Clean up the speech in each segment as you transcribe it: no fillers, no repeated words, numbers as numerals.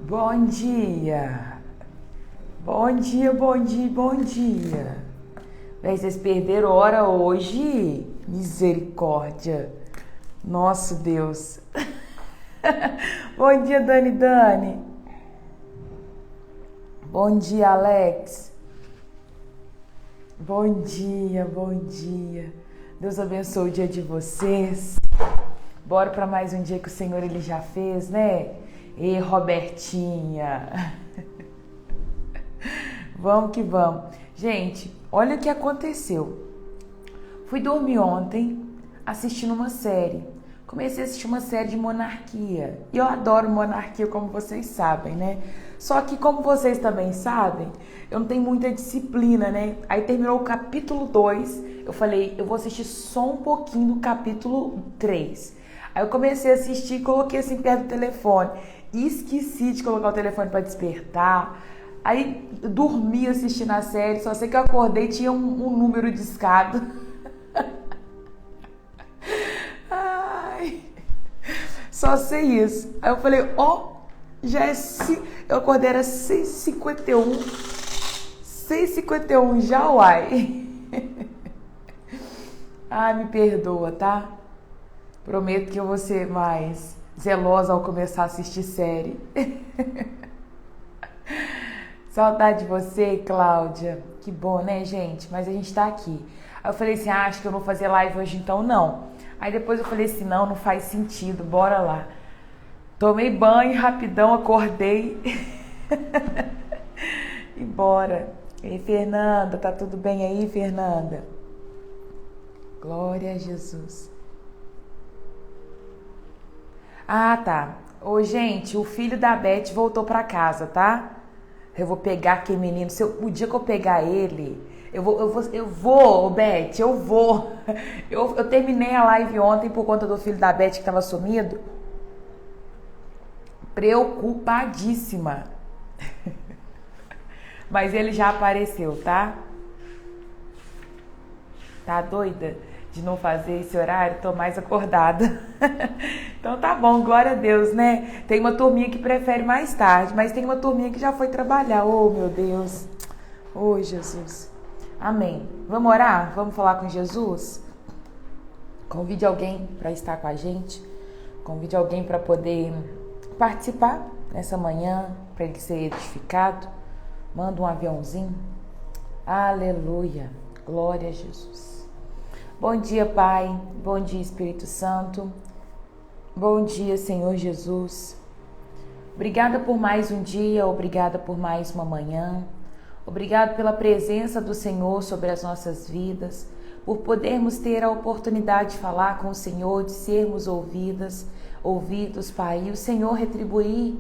Bom dia! Bom dia, bom dia, bom dia! Véi, vocês perderam hora hoje? Misericórdia! Nosso Deus! Bom dia, Dani! Bom dia, Alex! Bom dia, bom dia! Deus abençoe o dia de vocês! Bora para mais um dia que o Senhor Ele já fez, né? E Robertinha! Vamos que vamos. Gente, olha o que aconteceu. Fui dormir ontem assistindo uma série. Comecei a assistir uma série de monarquia. E eu adoro monarquia, como vocês sabem, né? Só que, como vocês também sabem, eu não tenho muita disciplina, né? Aí terminou o capítulo 2. Eu falei, eu vou assistir só um pouquinho do capítulo 3. Aí eu comecei a assistir e coloquei assim perto do telefone. E esqueci de colocar o telefone para despertar. Aí dormi assistindo a série, só sei que eu acordei e tinha um número discado. Ai, só sei isso. Aí eu falei, já é... Eu acordei, era 6h51. 6h51 já, uai. Ai, me perdoa, tá? Prometo que eu vou ser mais zelosa ao começar a assistir série. Saudade de você, Cláudia. Que bom, né, gente? Mas a gente tá aqui. Aí eu falei assim, acho que eu não vou fazer live hoje, então não. Aí depois eu falei assim, não faz sentido, bora lá. Tomei banho rapidão, acordei. E bora. Ei, Fernanda, tá tudo bem aí, Fernanda? Glória a Jesus. Ah, tá. Ô, gente, o filho da Beth voltou pra casa, tá? Eu vou pegar aquele menino. O dia que eu pegar ele, eu vou, Beth, eu vou. Eu terminei a live ontem por conta do filho da Beth que tava sumido. Preocupadíssima. Mas ele já apareceu, tá? Tá doida de não fazer esse horário? Tô mais acordada. Então tá bom, glória a Deus, né? Tem uma turminha que prefere mais tarde, mas tem uma turminha que já foi trabalhar. Oh, meu Deus. Oh, Jesus. Amém. Vamos orar? Vamos falar com Jesus? Convide alguém para estar com a gente. Convide alguém para poder participar nessa manhã, para ele ser edificado. Manda um aviãozinho. Aleluia. Glória a Jesus. Bom dia, Pai. Bom dia, Espírito Santo. Bom dia, Senhor Jesus. Obrigada por mais um dia, obrigada por mais uma manhã. Obrigado pela presença do Senhor sobre as nossas vidas, por podermos ter a oportunidade de falar com o Senhor, de sermos ouvidos, Pai. E o Senhor retribuir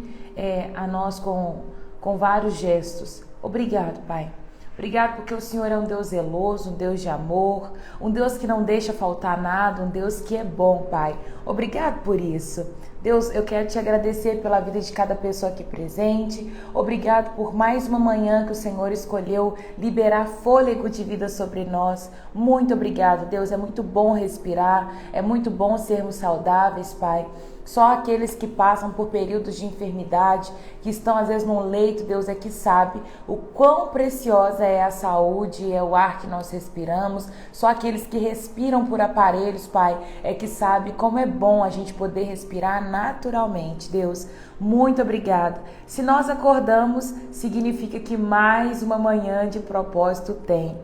a nós com vários gestos. Obrigado, Pai. Obrigado porque o Senhor é um Deus zeloso, um Deus de amor, um Deus que não deixa faltar nada, um Deus que é bom, Pai. Obrigado por isso. Deus, eu quero te agradecer pela vida de cada pessoa aqui presente. Obrigado por mais uma manhã que o Senhor escolheu liberar fôlego de vida sobre nós. Muito obrigado, Deus. É muito bom respirar, é muito bom sermos saudáveis, Pai. Só aqueles que passam por períodos de enfermidade, que estão às vezes num leito, Deus é que sabe o quão preciosa é a saúde, é o ar que nós respiramos. Só aqueles que respiram por aparelhos, Pai, é que sabe como é bom a gente poder respirar naturalmente. Deus, muito obrigada. Se nós acordamos, significa que mais uma manhã de propósito tem.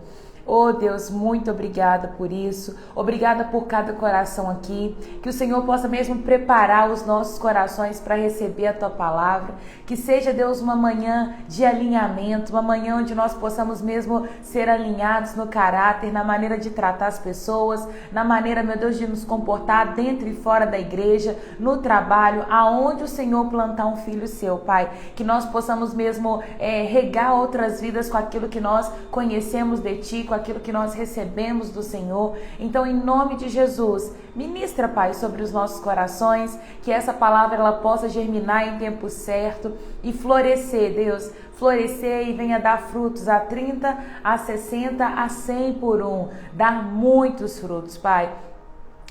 Oh Deus, muito obrigada por isso, obrigada por cada coração aqui, que o Senhor possa mesmo preparar os nossos corações para receber a Tua Palavra, que seja, Deus, uma manhã de alinhamento, uma manhã onde nós possamos mesmo ser alinhados no caráter, na maneira de tratar as pessoas, na maneira, meu Deus, de nos comportar dentro e fora da igreja, no trabalho, aonde o Senhor plantar um filho seu, Pai, que nós possamos mesmo regar outras vidas com aquilo que nós conhecemos de Ti, com aquilo que nós recebemos do Senhor. Então, em nome de Jesus, ministra, Pai, sobre os nossos corações, que essa palavra ela possa germinar em tempo certo e florescer, Deus, florescer e venha dar frutos a 30, a 60, a 100 por um, dar muitos frutos, Pai.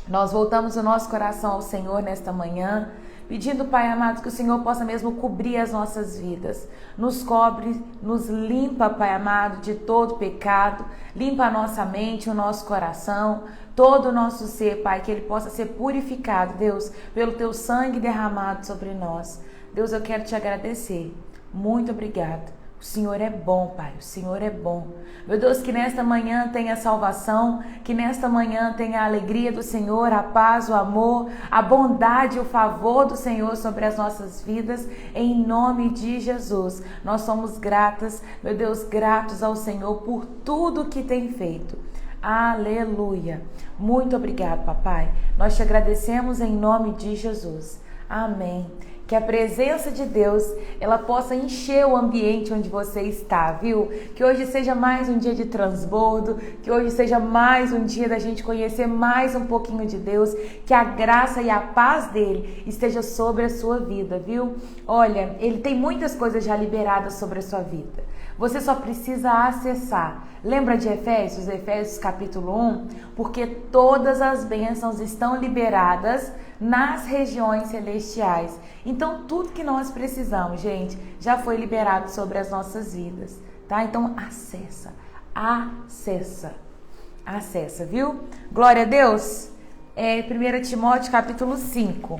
Nós voltamos o nosso coração ao Senhor nesta manhã, pedindo, Pai amado, que o Senhor possa mesmo cobrir as nossas vidas. Nos cobre, nos limpa, Pai amado, de todo pecado, limpa a nossa mente, o nosso coração, todo o nosso ser, Pai, que ele possa ser purificado, Deus, pelo teu sangue derramado sobre nós. Deus, eu quero te agradecer. Muito obrigada. O Senhor é bom, Pai, o Senhor é bom. Meu Deus, que nesta manhã tenha salvação, que nesta manhã tenha a alegria do Senhor, a paz, o amor, a bondade e o favor do Senhor sobre as nossas vidas, em nome de Jesus. Nós somos gratas, meu Deus, gratos ao Senhor por tudo que tem feito. Aleluia. Muito obrigado, papai. Nós te agradecemos em nome de Jesus. Amém. Que a presença de Deus, ela possa encher o ambiente onde você está, viu? Que hoje seja mais um dia de transbordo, que hoje seja mais um dia da gente conhecer mais um pouquinho de Deus, que a graça e a paz dele esteja sobre a sua vida, viu? Olha, ele tem muitas coisas já liberadas sobre a sua vida. Você só precisa acessar. Lembra de Efésios? Efésios capítulo 1? Porque todas as bênçãos estão liberadas nas regiões celestiais. Então, tudo que nós precisamos, gente, já foi liberado sobre as nossas vidas, tá? Então, acessa, viu? Glória a Deus. 1 Timóteo capítulo 5.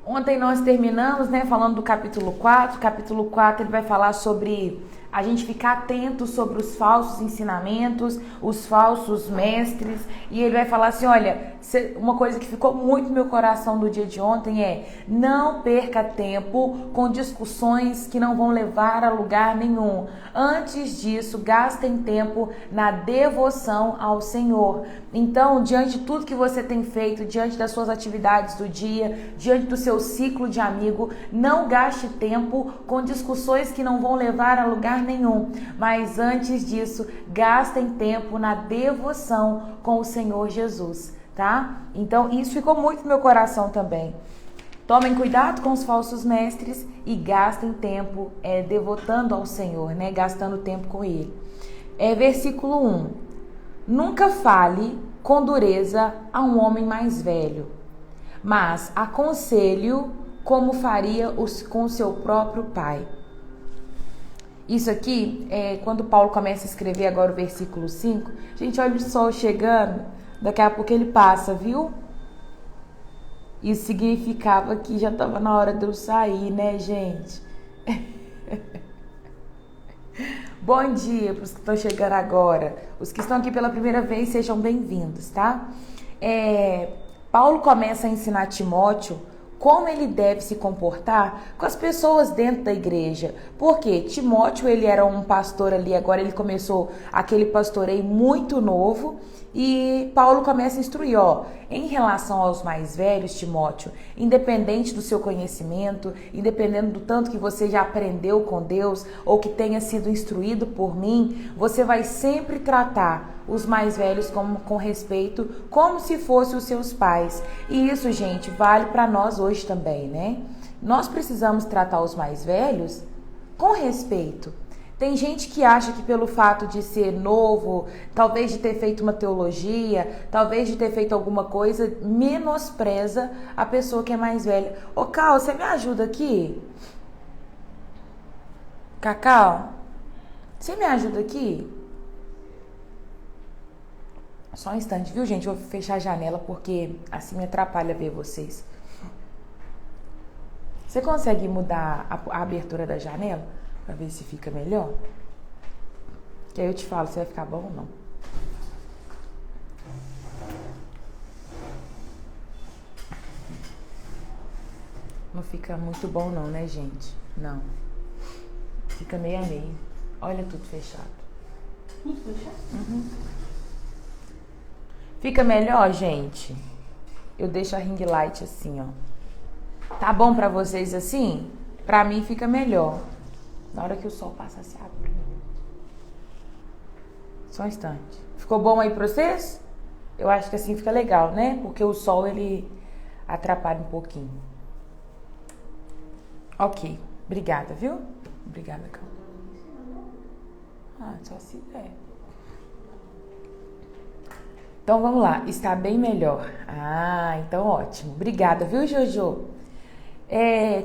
Ontem nós terminamos, né, falando do capítulo 4. Capítulo 4 ele vai falar sobre a gente ficar atento sobre os falsos ensinamentos, os falsos mestres. E ele vai falar assim, olha, uma coisa que ficou muito no meu coração do dia de ontem é: não perca tempo com discussões que não vão levar a lugar nenhum. Antes disso, gastem tempo na devoção ao Senhor. Então, diante de tudo que você tem feito, diante das suas atividades do dia, diante do seu ciclo de amigo, não gaste tempo com discussões que não vão levar a lugar nenhum. Mas antes disso, gastem tempo na devoção com o Senhor Jesus, tá? Então, isso ficou muito no meu coração também. Tomem cuidado com os falsos mestres e gastem tempo devotando ao Senhor, né? Gastando tempo com Ele. Versículo 1. Nunca fale com dureza a um homem mais velho, mas aconselhe-o como faria com o seu próprio pai. Isso aqui é quando Paulo começa a escrever agora o versículo 5. Gente, olha o sol chegando, daqui a pouco ele passa, viu? Isso significava que já estava na hora de eu sair, né, gente? Bom dia para os que estão chegando agora. Os que estão aqui pela primeira vez, sejam bem-vindos, tá? Paulo começa a ensinar Timóteo como ele deve se comportar com as pessoas dentro da igreja. Porque Timóteo, ele era um pastor ali, agora ele começou aquele pastoreio muito novo. E Paulo começa a instruir, em relação aos mais velhos, Timóteo, independente do seu conhecimento, independente do tanto que você já aprendeu com Deus ou que tenha sido instruído por mim, você vai sempre tratar os mais velhos com respeito, como se fossem os seus pais. E isso, gente, vale para nós hoje também, né? Nós precisamos tratar os mais velhos com respeito. Tem gente que acha que pelo fato de ser novo, talvez de ter feito uma teologia, talvez de ter feito alguma coisa, menospreza a pessoa que é mais velha. Ô, Cal, você me ajuda aqui? Cacau, você me ajuda aqui? Só um instante, viu, gente? Eu vou fechar a janela porque assim me atrapalha ver vocês. Você consegue mudar a abertura da janela? Pra ver se fica melhor. Que aí eu te falo se vai ficar bom ou não. Não fica muito bom não, né, gente? Não. Fica meio a meio. Olha, tudo fechado. Tudo fechado? Uhum. Fica melhor, gente? Eu deixo a ring light assim, ó. Tá bom pra vocês assim? Pra mim fica melhor. Na hora que o sol passa, se abre. Só um instante. Ficou bom aí pra vocês? Eu acho que assim fica legal, né? Porque o sol, ele atrapalha um pouquinho. Ok. Obrigada, viu? Obrigada, Cal. Só se der. Então vamos lá, está bem melhor. Ah, então ótimo. Obrigada, viu, Jojo?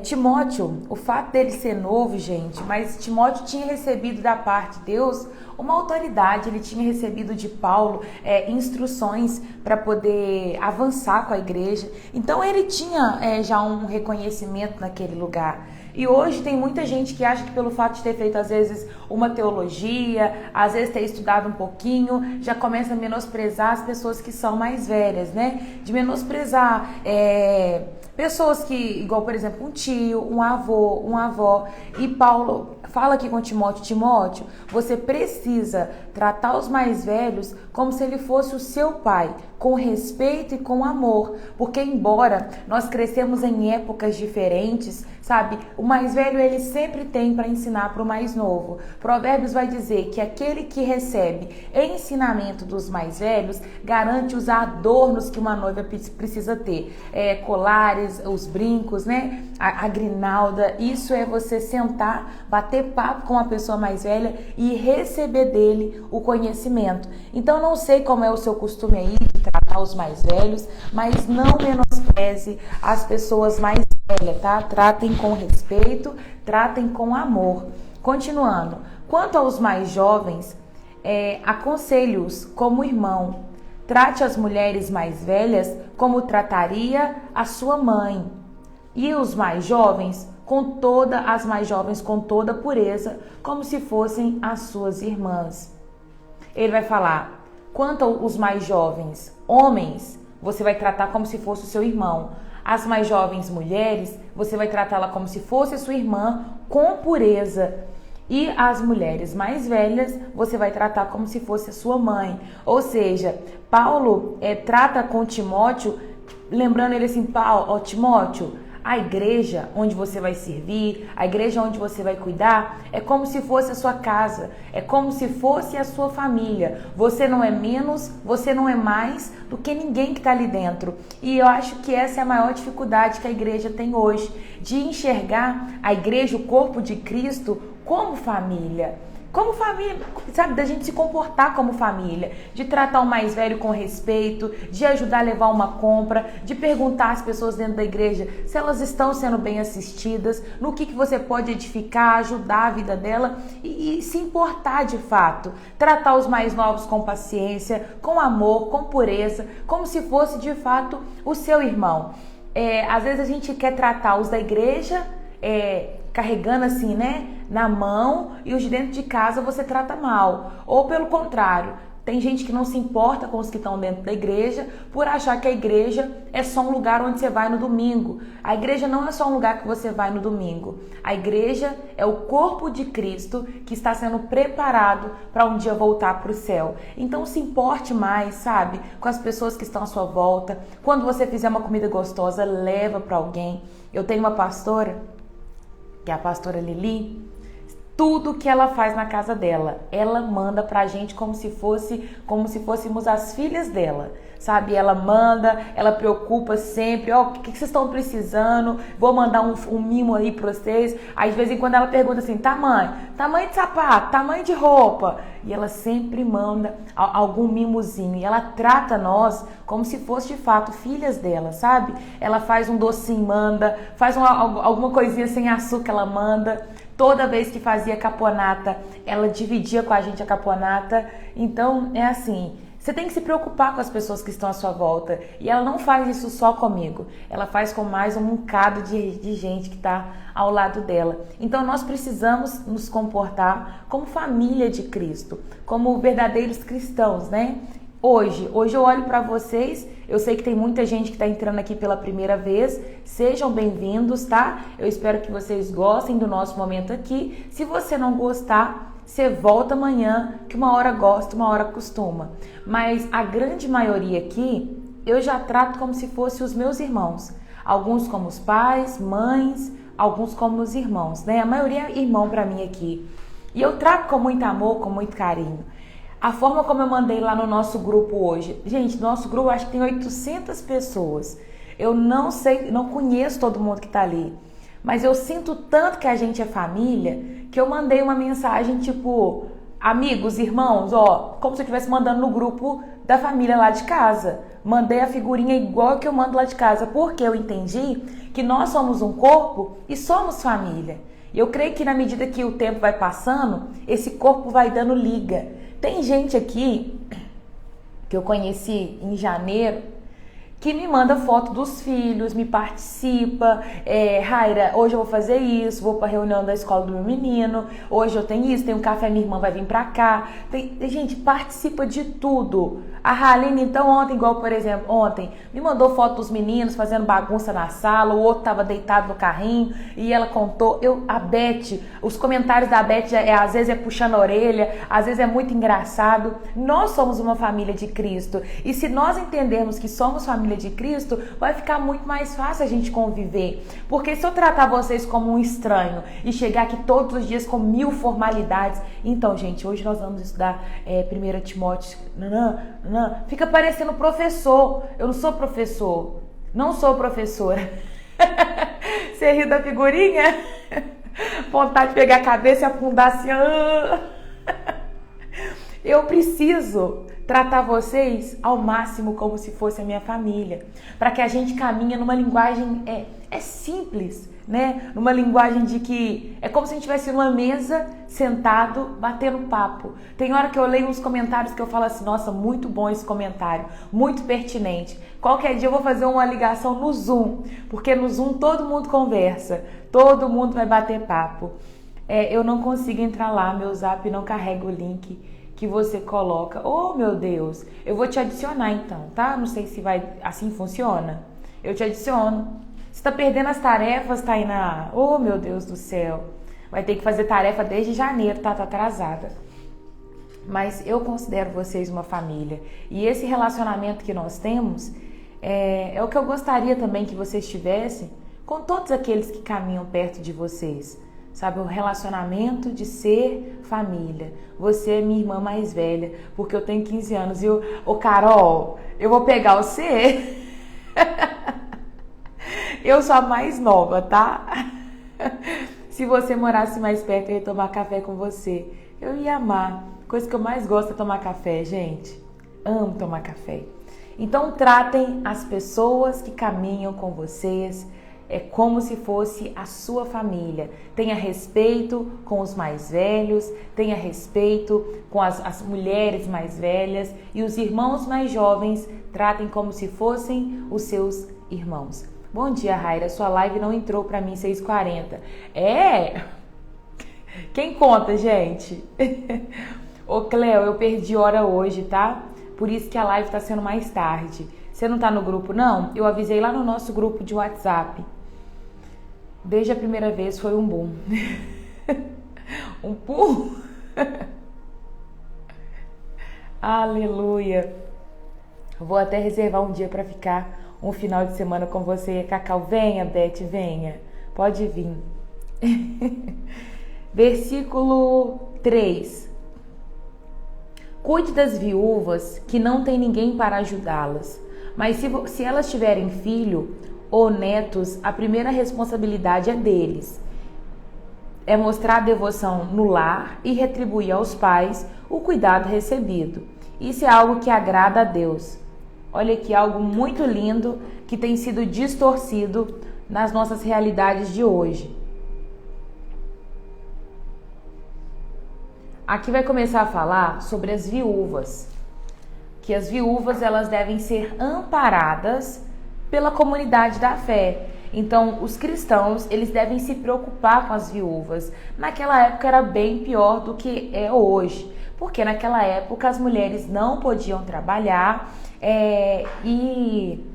Timóteo, o fato dele ser novo, gente, mas Timóteo tinha recebido da parte de Deus uma autoridade, ele tinha recebido de Paulo instruções para poder avançar com a igreja. Então ele tinha já um reconhecimento naquele lugar. E hoje tem muita gente que acha que pelo fato de ter feito às vezes uma teologia, às vezes ter estudado um pouquinho, já começa a menosprezar as pessoas que são mais velhas, né? De menosprezar pessoas que, igual por exemplo, um tio, um avô, uma avó. E Paulo fala aqui com Timóteo, você precisa tratar os mais velhos como se ele fosse o seu pai, com respeito e com amor, porque embora nós crescemos em épocas diferentes, sabe, o mais velho ele sempre tem para ensinar para o mais novo. Provérbios vai dizer que aquele que recebe ensinamento dos mais velhos garante os adornos que uma noiva precisa ter, colares, os brincos, né, a grinalda. Isso é você sentar, bater papo com a pessoa mais velha e receber dele o conhecimento. Então não sei como é o seu costume aí de tratar os mais velhos, mas não menospreze as pessoas mais velhas, tá? Tratem com respeito, tratem com amor. Continuando, quanto aos mais jovens, aconselho-os como irmão. Trate as mulheres mais velhas como trataria a sua mãe. E os mais jovens, as mais jovens com toda pureza, como se fossem as suas irmãs. Ele vai falar, quanto aos mais jovens homens, você vai tratar como se fosse o seu irmão. As mais jovens mulheres, você vai tratá-la como se fosse a sua irmã, com pureza. E as mulheres mais velhas, você vai tratar como se fosse a sua mãe. Ou seja, Paulo trata com Timóteo, lembrando ele assim, Timóteo, a igreja onde você vai servir, a igreja onde você vai cuidar, é como se fosse a sua casa, é como se fosse a sua família. Você não é menos, você não é mais do que ninguém que está ali dentro. E eu acho que essa é a maior dificuldade que a igreja tem hoje, de enxergar a igreja, o corpo de Cristo, como família. Como família, sabe, da gente se comportar como família, de tratar o mais velho com respeito, de ajudar a levar uma compra, de perguntar às pessoas dentro da igreja se elas estão sendo bem assistidas, no que você pode edificar, ajudar a vida dela e se importar de fato. Tratar os mais novos com paciência, com amor, com pureza, como se fosse de fato o seu irmão. Às vezes a gente quer tratar os da igreja carregando assim, né, na mão, e os de dentro de casa você trata mal. Ou pelo contrário, tem gente que não se importa com os que estão dentro da igreja por achar que a igreja é só um lugar onde você vai no domingo. A igreja não é só um lugar que você vai no domingo. A igreja é o corpo de Cristo que está sendo preparado para um dia voltar para o céu. Então se importe mais, sabe, com as pessoas que estão à sua volta. Quando você fizer uma comida gostosa, leva para alguém. Eu tenho uma pastora, que é a pastora Lili. Tudo que ela faz na casa dela, ela manda pra gente como se fôssemos as filhas dela, sabe? Ela manda, ela preocupa sempre, o que vocês estão precisando? Vou mandar um mimo aí pra vocês. Aí de vez em quando ela pergunta assim, tamanho de sapato, tamanho de roupa. E ela sempre manda algum mimozinho. E ela trata nós como se fosse de fato filhas dela, sabe? Ela faz um docinho, manda, faz alguma coisinha sem açúcar, ela manda. Toda vez que fazia caponata, ela dividia com a gente a caponata. Então, é assim, você tem que se preocupar com as pessoas que estão à sua volta. E ela não faz isso só comigo. Ela faz com mais um bocado de gente que está ao lado dela. Então, nós precisamos nos comportar como família de Cristo, como verdadeiros cristãos, né? Hoje eu olho para vocês, eu sei que tem muita gente que está entrando aqui pela primeira vez, sejam bem-vindos, tá? Eu espero que vocês gostem do nosso momento aqui. Se você não gostar, você volta amanhã, que uma hora gosta, uma hora costuma. Mas a grande maioria aqui, eu já trato como se fossem os meus irmãos. Alguns como os pais, mães, alguns como os irmãos, né? A maioria é irmão para mim aqui. E eu trato com muito amor, com muito carinho. A forma como eu mandei lá no nosso grupo hoje. Gente, nosso grupo acho que tem 800 pessoas. Eu não sei, não conheço todo mundo que tá ali. Mas eu sinto tanto que a gente é família, que eu mandei uma mensagem tipo, amigos, irmãos, como se eu estivesse mandando no grupo da família lá de casa. Mandei a figurinha igual que eu mando lá de casa, porque eu entendi que nós somos um corpo e somos família. E eu creio que na medida que o tempo vai passando, esse corpo vai dando liga. Tem gente aqui que eu conheci em janeiro que me manda foto dos filhos, me participa, Raira, hoje eu vou fazer isso, vou para a reunião da escola do meu menino, hoje eu tenho isso, tem um café, minha irmã vai vir para cá. Gente, participa de tudo. A Raline, então, ontem, igual por exemplo, ontem, me mandou foto dos meninos fazendo bagunça na sala, o outro estava deitado no carrinho e ela contou. A Beth, os comentários da Beth, às vezes é puxando a orelha, às vezes é muito engraçado. Nós somos uma família de Cristo e se nós entendermos que somos família de Cristo, vai ficar muito mais fácil a gente conviver. Porque se eu tratar vocês como um estranho e chegar aqui todos os dias com 1000 formalidades, então, gente, hoje nós vamos estudar 1 Timóteo, fica parecendo professor. Eu não sou professor, não sou professora. Você riu da figurinha? Vontade de pegar a cabeça e afundar assim. Eu preciso tratar vocês ao máximo como se fosse a minha família, para que a gente caminhe numa linguagem simples, né? Numa linguagem de que é como se a gente estivesse numa mesa, sentado, batendo papo. Tem hora que eu leio uns comentários que eu falo assim, nossa, muito bom esse comentário, muito pertinente. Qualquer dia eu vou fazer uma ligação no Zoom, porque no Zoom todo mundo conversa, todo mundo vai bater papo. Eu não consigo entrar lá, meu Zap não carrega o link que você coloca. Oh, meu Deus, eu vou te adicionar então, tá? Não sei se vai assim funciona. Eu te adiciono. Você tá perdendo as tarefas, Tainá? Oh, meu Deus do céu. Vai ter que fazer tarefa desde janeiro, tá? Tá atrasada. Mas eu considero vocês uma família. E esse relacionamento que nós temos é o que eu gostaria também que vocês tivessem com todos aqueles que caminham perto de vocês. Sabe, o relacionamento de ser família. Você é minha irmã mais velha, porque eu tenho 15 anos. E Carol, eu vou pegar você. Eu sou a mais nova, tá? Se você morasse mais perto, eu ia tomar café com você. Eu ia amar. Coisa que eu mais gosto é tomar café, gente. Amo tomar café. Então, tratem as pessoas que caminham com vocês como se fosse a sua família. Tenha respeito com os mais velhos, tenha respeito com as mulheres mais velhas e os irmãos mais jovens, tratem como se fossem os seus irmãos. Bom dia, Raira, sua live não entrou para mim 6h40. Quem conta, gente? Ô, Cleo, eu perdi hora hoje, tá? Por isso que a live tá sendo mais tarde. Você não tá no grupo, não? Eu avisei lá no nosso grupo de WhatsApp. Desde a primeira vez foi um boom. Um pulo. Aleluia. Vou até reservar um dia para ficar um final de semana com você e a Cacau. Venha, Beth, venha. Pode vir. Versículo 3. Cuide das viúvas que não tem ninguém para ajudá-las. Mas se elas tiverem filho ou netos, a primeira responsabilidade é deles. É mostrar devoção no lar e retribuir aos pais o cuidado recebido. Isso é algo que agrada a Deus. Olha aqui, algo muito lindo que tem sido distorcido nas nossas realidades de hoje. Aqui vai começar a falar sobre as viúvas. Que as viúvas, elas devem ser amparadas pela comunidade da fé. Então, os cristãos, eles devem se preocupar com as viúvas. Naquela época era bem pior do que é hoje, porque naquela época as mulheres não podiam trabalhar e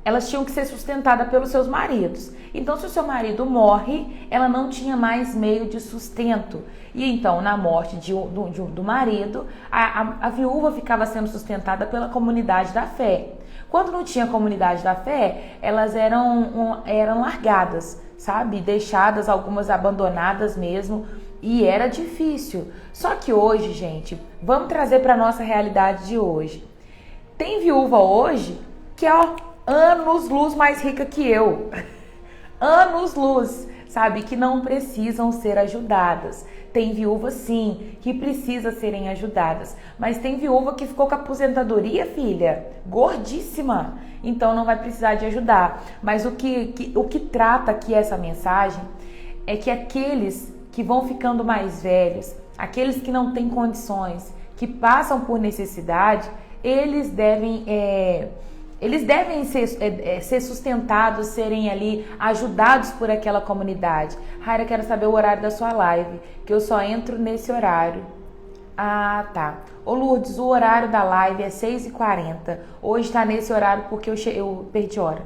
elas tinham que ser sustentadas pelos seus maridos. Então, se o seu marido morre, ela não tinha mais meio de sustento. E então, na morte do marido, a viúva ficava sendo sustentada pela comunidade da fé. Quando não tinha comunidade da fé, elas eram largadas, sabe? Deixadas, algumas abandonadas mesmo. E era difícil. Só que hoje, gente, vamos trazer para nossa realidade de hoje. Tem viúva hoje que é anos-luz mais rica que eu. Anos-luz. sabe, que não precisam ser ajudadas. Tem viúva, sim, que precisa serem ajudadas. Mas tem viúva que ficou com a aposentadoria, filha, gordíssima. Então não vai precisar de ajudar. Mas o que trata aqui essa mensagem é que aqueles que vão ficando mais velhos, aqueles que não têm condições, que passam por necessidade, eles devem ser sustentados, serem ali ajudados por aquela comunidade. Raira, quero saber o horário da sua live, que eu só entro nesse horário. Ah, tá. Ô Lourdes, o horário da live é 6h40. Hoje tá nesse horário porque eu perdi hora.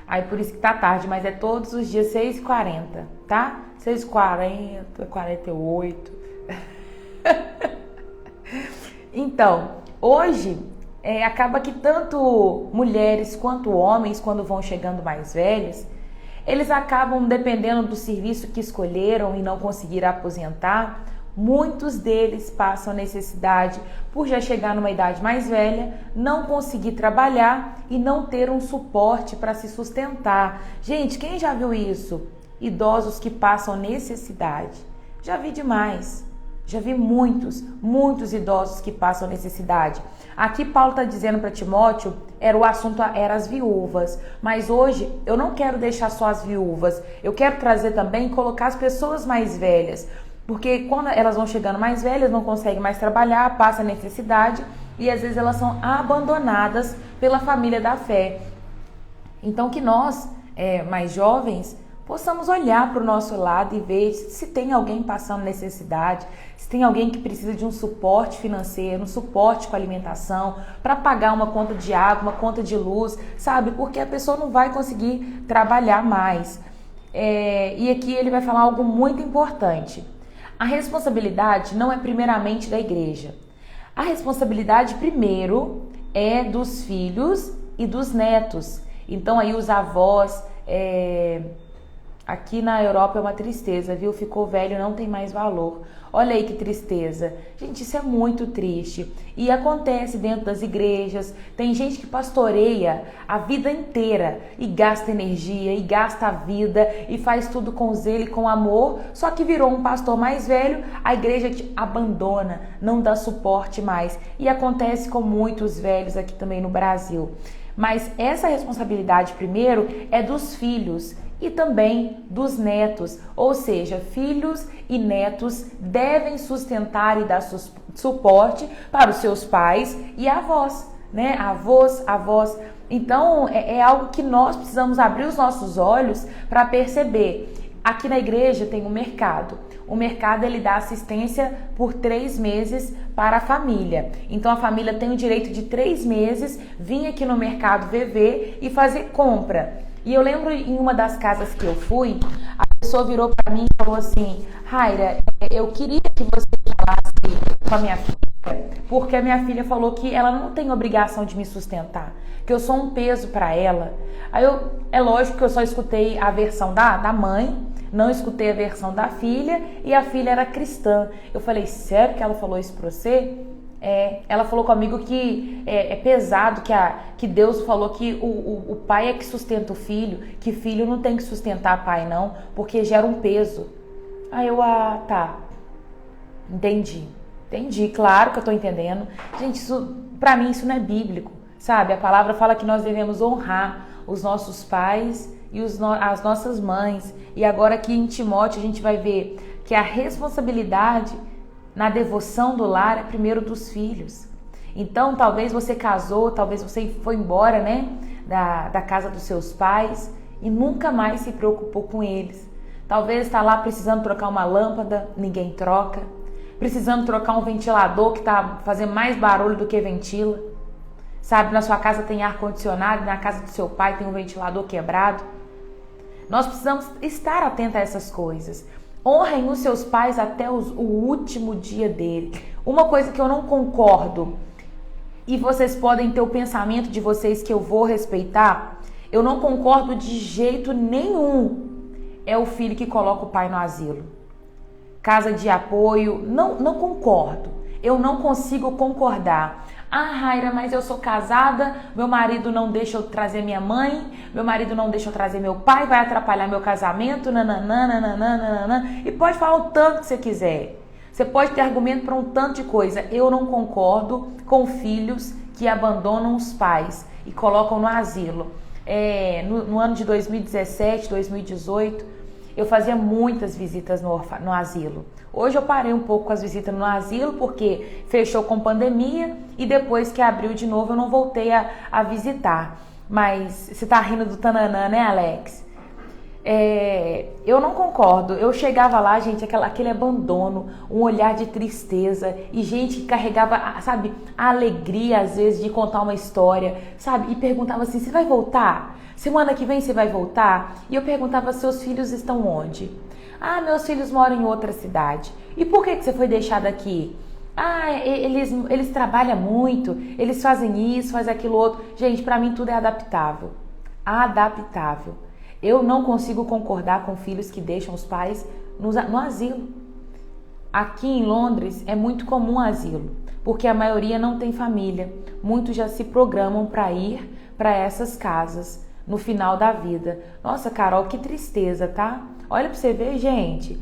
Aí por isso que tá tarde, mas é todos os dias 6h40, tá? 6h40, 48. Então, hoje acaba que tanto mulheres quanto homens, quando vão chegando mais velhos, eles acabam, dependendo do serviço que escolheram e não conseguiram aposentar, muitos deles passam necessidade por já chegar numa idade mais velha, não conseguir trabalhar e não ter um suporte para se sustentar. Gente, quem já viu isso? Idosos que passam necessidade. Já vi demais. Já vi muitos idosos que passam necessidade. Aqui Paulo está dizendo para Timóteo, o assunto era as viúvas, mas hoje eu não quero deixar só as viúvas, eu quero trazer também, colocar as pessoas mais velhas, porque quando elas vão chegando mais velhas, não conseguem mais trabalhar, passam necessidade e às vezes elas são abandonadas pela família da fé. Então que nós, mais jovens, possamos olhar para o nosso lado e ver se tem alguém passando necessidade, se tem alguém que precisa de um suporte financeiro, um suporte com alimentação, para pagar uma conta de água, uma conta de luz, sabe? Porque a pessoa não vai conseguir trabalhar mais. E aqui ele vai falar algo muito importante. A responsabilidade não é primeiramente da igreja. A responsabilidade primeiro é dos filhos e dos netos. Então aí os avós... Aqui na Europa é uma tristeza, viu? Ficou velho, não tem mais valor. Olha aí que tristeza. Gente, isso é muito triste. E acontece dentro das igrejas. Tem gente que pastoreia a vida inteira e gasta energia, e gasta a vida, e faz tudo com zelo e com amor. Só que virou um pastor mais velho, a igreja te abandona, não dá suporte mais. E acontece com muitos velhos aqui também no Brasil. Mas essa responsabilidade primeiro é dos filhos e também dos netos, ou seja, filhos e netos devem sustentar e dar suporte para os seus pais e avós, né? Avós. Então é algo que nós precisamos abrir os nossos olhos para perceber. Aqui na igreja tem um mercado. O mercado ele dá assistência por 3 meses para a família. Então a família tem o direito de 3 meses vir aqui no mercado VV e fazer compra. E eu lembro em uma das casas que eu fui, a pessoa virou para mim e falou assim: Raira, eu queria que você falasse com a minha filha, porque a minha filha falou que ela não tem obrigação de me sustentar, que eu sou um peso para ela. Aí é lógico que eu só escutei a versão da mãe, não escutei a versão da filha, e a filha era cristã. Eu falei: sério que ela falou isso para você? Ela falou comigo que é pesado, que Deus falou que o pai é que sustenta o filho, que filho não tem que sustentar pai não, porque gera um peso. Aí eu, tá, entendi, claro que eu tô entendendo. Gente, pra mim isso não é bíblico, sabe? A palavra fala que nós devemos honrar os nossos pais e as nossas mães. E agora aqui em Timóteo a gente vai ver que a responsabilidade na devoção do lar é primeiro dos filhos. Então, talvez você casou, talvez você foi embora, né, da casa dos seus pais e nunca mais se preocupou com eles. Talvez está lá precisando trocar uma lâmpada, ninguém troca. Precisando trocar um ventilador que está fazendo mais barulho do que ventila. Sabe, na sua casa tem ar-condicionado, na casa do seu pai tem um ventilador quebrado. Nós precisamos estar atentos a essas coisas. Honrem os seus pais até o último dia dele. Uma coisa que eu não concordo, e vocês podem ter o pensamento de vocês que eu vou respeitar, eu não concordo de jeito nenhum, é o filho que coloca o pai no asilo. Casa de apoio, não concordo. Eu não consigo concordar. Ah, Raira, mas eu sou casada, meu marido não deixa eu trazer minha mãe, meu marido não deixa eu trazer meu pai, vai atrapalhar meu casamento, nananã, nananã, nananã. E pode falar o tanto que você quiser. Você pode ter argumento para um tanto de coisa. Eu não concordo com filhos que abandonam os pais e colocam no asilo. No ano de 2017, 2018, eu fazia muitas visitas no asilo. Hoje eu parei um pouco com as visitas no asilo porque fechou com pandemia e depois que abriu de novo eu não voltei a visitar. Mas você tá rindo do tananã, né, Alex? Eu não concordo. Eu chegava lá, gente, aquele abandono, um olhar de tristeza e gente que carregava, sabe, a alegria às vezes de contar uma história, sabe, e perguntava assim: você vai voltar? Semana que vem você vai voltar? E eu perguntava: seus filhos estão onde? Ah, meus filhos moram em outra cidade. E por que você foi deixado aqui? Ah, eles trabalham muito, eles fazem isso, fazem aquilo outro. Gente, pra mim tudo é adaptável. Adaptável. Eu não consigo concordar com filhos que deixam os pais no asilo. Aqui em Londres é muito comum asilo, porque a maioria não tem família. Muitos já se programam para ir para essas casas no final da vida. Nossa, Carol, que tristeza, tá? Olha para você ver, gente.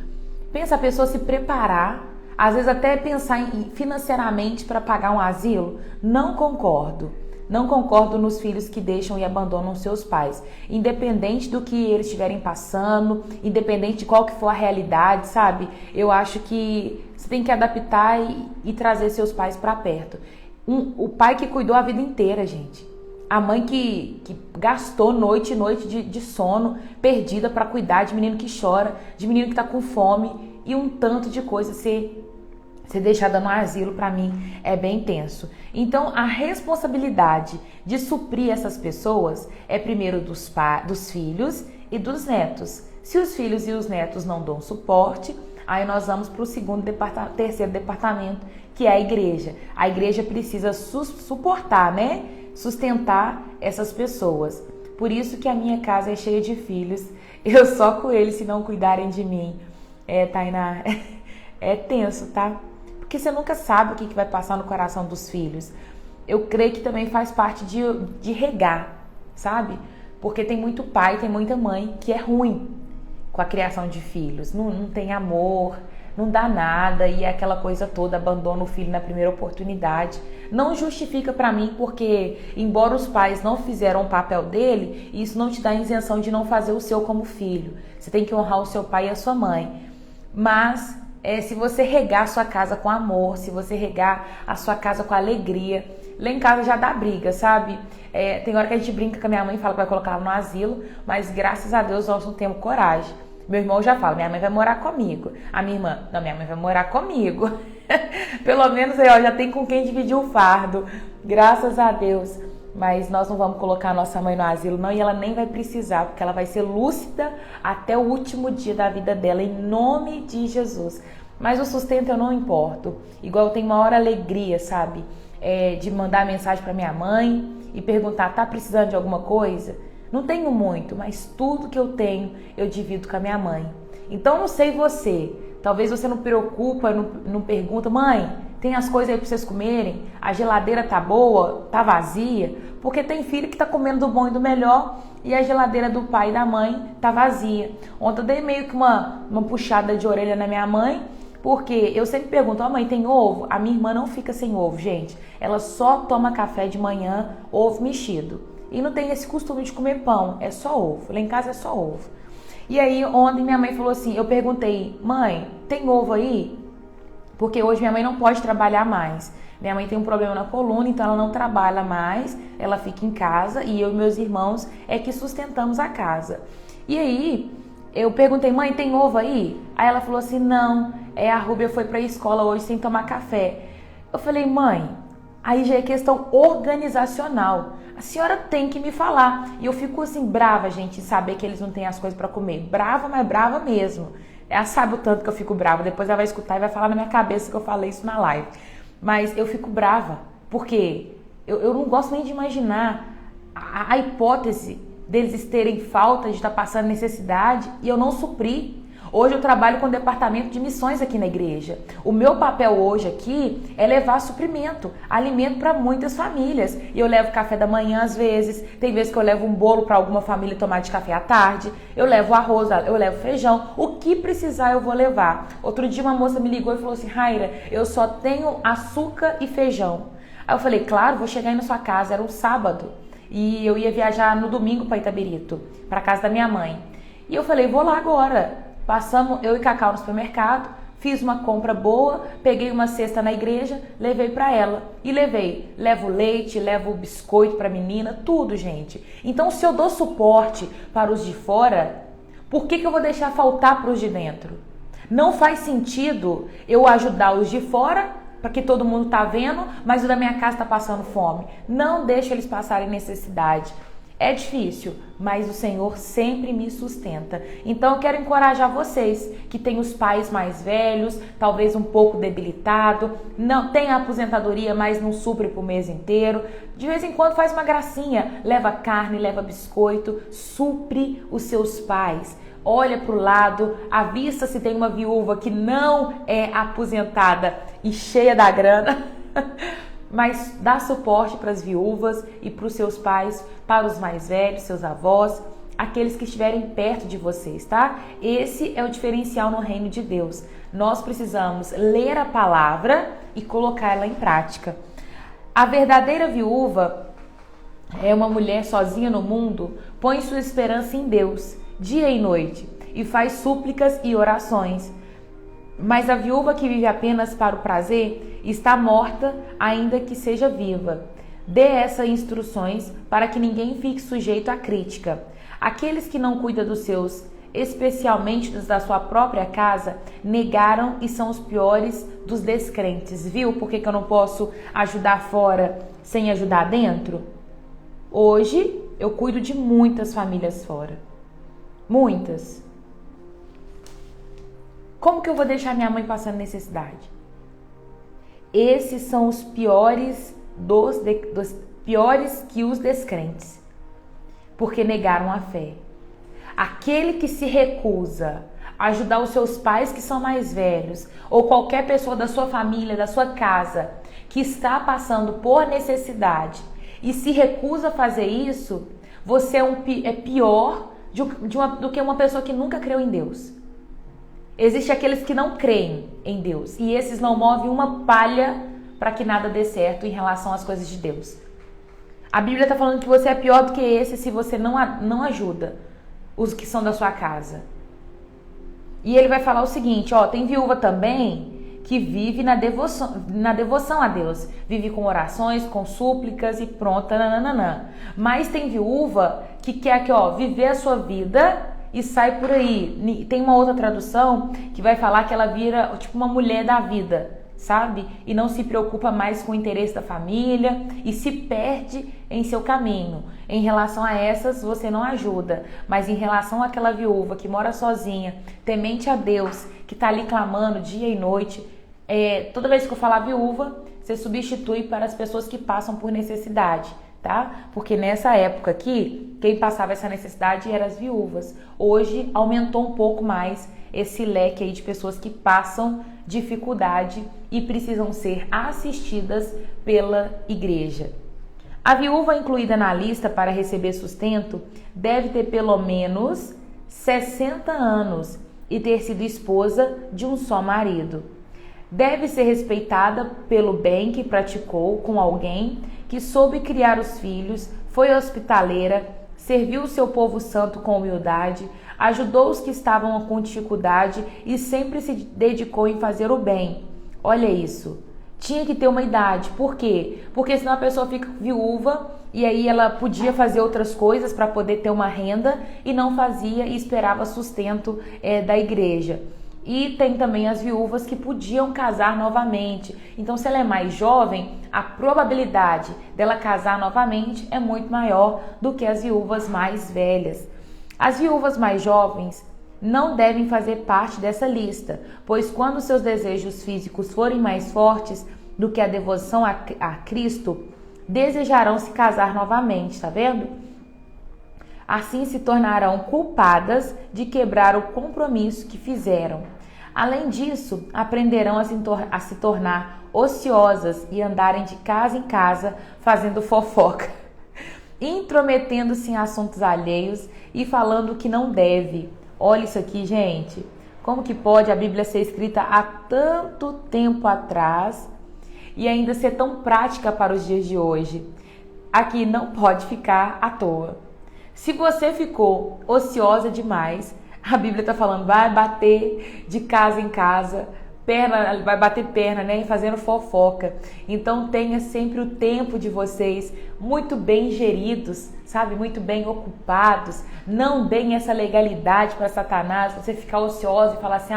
Pensa a pessoa se preparar, às vezes até pensar financeiramente para pagar um asilo. Não concordo. Não concordo nos filhos que deixam e abandonam seus pais, independente do que eles estiverem passando, independente de qual que for a realidade, sabe? Eu acho que você tem que adaptar e trazer seus pais para perto. O pai que cuidou a vida inteira, gente. A mãe que gastou noite e noite de sono perdida para cuidar de menino que chora, de menino que tá com fome e um tanto de coisa. Ser deixada no asilo, para mim, é bem tenso. Então, a responsabilidade de suprir essas pessoas é primeiro dos filhos e dos netos. Se os filhos e os netos não dão suporte, aí nós vamos para o terceiro departamento, que é a igreja. A igreja precisa suportar, né? Sustentar essas pessoas. Por isso que a minha casa é cheia de filhos. Eu só com eles se não cuidarem de mim. Tainá, é tenso, tá? Porque você nunca sabe o que vai passar no coração dos filhos. Eu creio que também faz parte de regar, sabe? Porque tem muito pai, tem muita mãe que é ruim com a criação de filhos. Não tem amor, não dá nada e é aquela coisa toda, abandona o filho na primeira oportunidade. Não justifica pra mim, porque embora os pais não fizeram o papel dele, isso não te dá a isenção de não fazer o seu como filho. Você tem que honrar o seu pai e a sua mãe. Mas se você regar a sua casa com amor, se você regar a sua casa com alegria, lá em casa já dá briga, sabe? Tem hora que a gente brinca com a minha mãe e fala que vai colocar ela no asilo, mas graças a Deus nós não temos coragem. Meu irmão já fala: minha mãe vai morar comigo. A minha irmã: não, minha mãe vai morar comigo. Pelo menos aí, já tem com quem dividir o fardo, graças a Deus. Mas nós não vamos colocar a nossa mãe no asilo, não, e ela nem vai precisar, porque ela vai ser lúcida até o último dia da vida dela, em nome de Jesus. Mas o sustento eu não importo. Igual eu tenho maior alegria, sabe? De mandar mensagem para minha mãe e perguntar: tá precisando de alguma coisa? Não tenho muito, mas tudo que eu tenho eu divido com a minha mãe. Então não sei você, talvez você não preocupa, não pergunta: mãe, tem as coisas aí para vocês comerem? A geladeira tá boa? Tá vazia? Porque tem filho que tá comendo do bom e do melhor e a geladeira do pai e da mãe tá vazia. Ontem eu dei meio que uma puxada de orelha na minha mãe, porque eu sempre pergunto: mãe, tem ovo? A minha irmã não fica sem ovo, gente. Ela só toma café de manhã, ovo mexido. E não tem esse costume de comer pão, é só ovo. Lá em casa é só ovo. E aí ontem minha mãe falou assim, eu perguntei: mãe, tem ovo aí? Porque hoje minha mãe não pode trabalhar mais. Minha mãe tem um problema na coluna, então ela não trabalha mais, ela fica em casa e eu e meus irmãos é que sustentamos a casa. E aí eu perguntei: mãe, tem ovo aí? Aí ela falou assim: não, a Rúbia foi pra escola hoje sem tomar café. Eu falei: mãe, aí já é questão organizacional. A senhora tem que me falar. E eu fico assim brava, gente, em saber que eles não têm as coisas pra comer. Brava, mas brava mesmo. Ela sabe o tanto que eu fico brava. Depois ela vai escutar e vai falar na minha cabeça que eu falei isso na live. Mas eu fico brava, porque eu não gosto nem de imaginar a hipótese deles terem falta, de estar passando necessidade e eu não suprir. Hoje eu trabalho com o departamento de missões aqui na igreja. O meu papel hoje aqui é levar suprimento, alimento para muitas famílias. E eu levo café da manhã às vezes, tem vezes que eu levo um bolo para alguma família tomar de café à tarde, eu levo arroz, eu levo feijão, o que precisar eu vou levar. Outro dia uma moça me ligou e falou assim: Raira, eu só tenho açúcar e feijão. Aí eu falei: claro, vou chegar aí na sua casa. Era um sábado e eu ia viajar no domingo para Itabirito, para casa da minha mãe. E eu falei: vou lá agora. Passamos eu e Cacau no supermercado, fiz uma compra boa, peguei uma cesta na igreja, levei para ela. E levo leite, levo biscoito para a menina, tudo, gente. Então, se eu dou suporte para os de fora, por que eu vou deixar faltar para os de dentro? Não faz sentido eu ajudar os de fora, porque todo mundo tá vendo, mas o da minha casa tá passando fome. Não deixa eles passarem necessidade. É difícil, mas o Senhor sempre me sustenta. Então eu quero encorajar vocês que têm os pais mais velhos, talvez um pouco debilitado, não tem a aposentadoria, mas não supre pro mês inteiro. De vez em quando faz uma gracinha, leva carne, leva biscoito, supre os seus pais. Olha para o lado, avista se tem uma viúva que não é aposentada e cheia da grana, mas dá suporte para as viúvas e para os seus pais, para os mais velhos, seus avós, aqueles que estiverem perto de vocês, tá? Esse é o diferencial no reino de Deus. Nós precisamos ler a palavra e colocá-la em prática. A verdadeira viúva é uma mulher sozinha no mundo, põe sua esperança em Deus, dia e noite, e faz súplicas e orações. Mas a viúva que vive apenas para o prazer está morta, ainda que seja viva. Dê essas instruções para que ninguém fique sujeito à crítica. Aqueles que não cuidam dos seus, especialmente dos da sua própria casa, negaram e são os piores dos descrentes. Viu por que eu não posso ajudar fora sem ajudar dentro? Hoje eu cuido de muitas famílias fora. Muitas. Como que eu vou deixar minha mãe passando necessidade? Esses são os piores dos piores que os descrentes, porque negaram a fé. Aquele que se recusa a ajudar os seus pais que são mais velhos, ou qualquer pessoa da sua família, da sua casa, que está passando por necessidade e se recusa a fazer isso, você é pior do que uma pessoa que nunca creu em Deus. Existem aqueles que não creem em Deus e esses não movem uma palha para que nada dê certo em relação às coisas de Deus. A Bíblia está falando que você é pior do que esse se você não ajuda os que são da sua casa. E ele vai falar o seguinte, tem viúva também que vive na devoção a Deus. Vive com orações, com súplicas e pronto, nananana. Mas tem viúva que quer viver a sua vida e sai por aí. Tem uma outra tradução que vai falar que ela vira tipo uma mulher da vida, sabe? E não se preocupa mais com o interesse da família e se perde em seu caminho. Em relação a essas, você não ajuda. Mas em relação àquela viúva que mora sozinha, temente a Deus, que está ali clamando dia e noite, toda vez que eu falar viúva, você substitui para as pessoas que passam por necessidade, tá? Porque nessa época aqui, quem passava essa necessidade eram as viúvas. Hoje aumentou um pouco mais esse leque aí de pessoas que passam dificuldade e precisam ser assistidas pela igreja. A viúva incluída na lista para receber sustento deve ter pelo menos 60 anos e ter sido esposa de um só marido. Deve ser respeitada pelo bem que praticou com alguém que soube criar os filhos, foi hospitaleira, serviu o seu povo santo com humildade, ajudou os que estavam com dificuldade e sempre se dedicou em fazer o bem. Olha isso. Tinha que ter uma idade. Por quê? Porque senão a pessoa fica viúva e aí ela podia fazer outras coisas para poder ter uma renda e não fazia e esperava sustento da igreja. E tem também as viúvas que podiam casar novamente. Então, se ela é mais jovem, a probabilidade dela casar novamente é muito maior do que as viúvas mais velhas. As viúvas mais jovens não devem fazer parte dessa lista, pois quando seus desejos físicos forem mais fortes do que a devoção a Cristo, desejarão se casar novamente, tá vendo? Assim se tornarão culpadas de quebrar o compromisso que fizeram. Além disso, aprenderão a se tornar ociosas e andarem de casa em casa fazendo fofoca, intrometendo-se em assuntos alheios e falando o que não deve. Olha isso aqui, gente. Como que pode a Bíblia ser escrita há tanto tempo atrás e ainda ser tão prática para os dias de hoje? Aqui não pode ficar à toa. Se você ficou ociosa demais, a Bíblia está falando, vai bater de casa em casa, vai bater perna, né? Fazendo fofoca. Então tenha sempre o tempo de vocês muito bem geridos, sabe? Muito bem ocupados. Não deem essa legalidade para Satanás, você ficar ociosa e falar assim,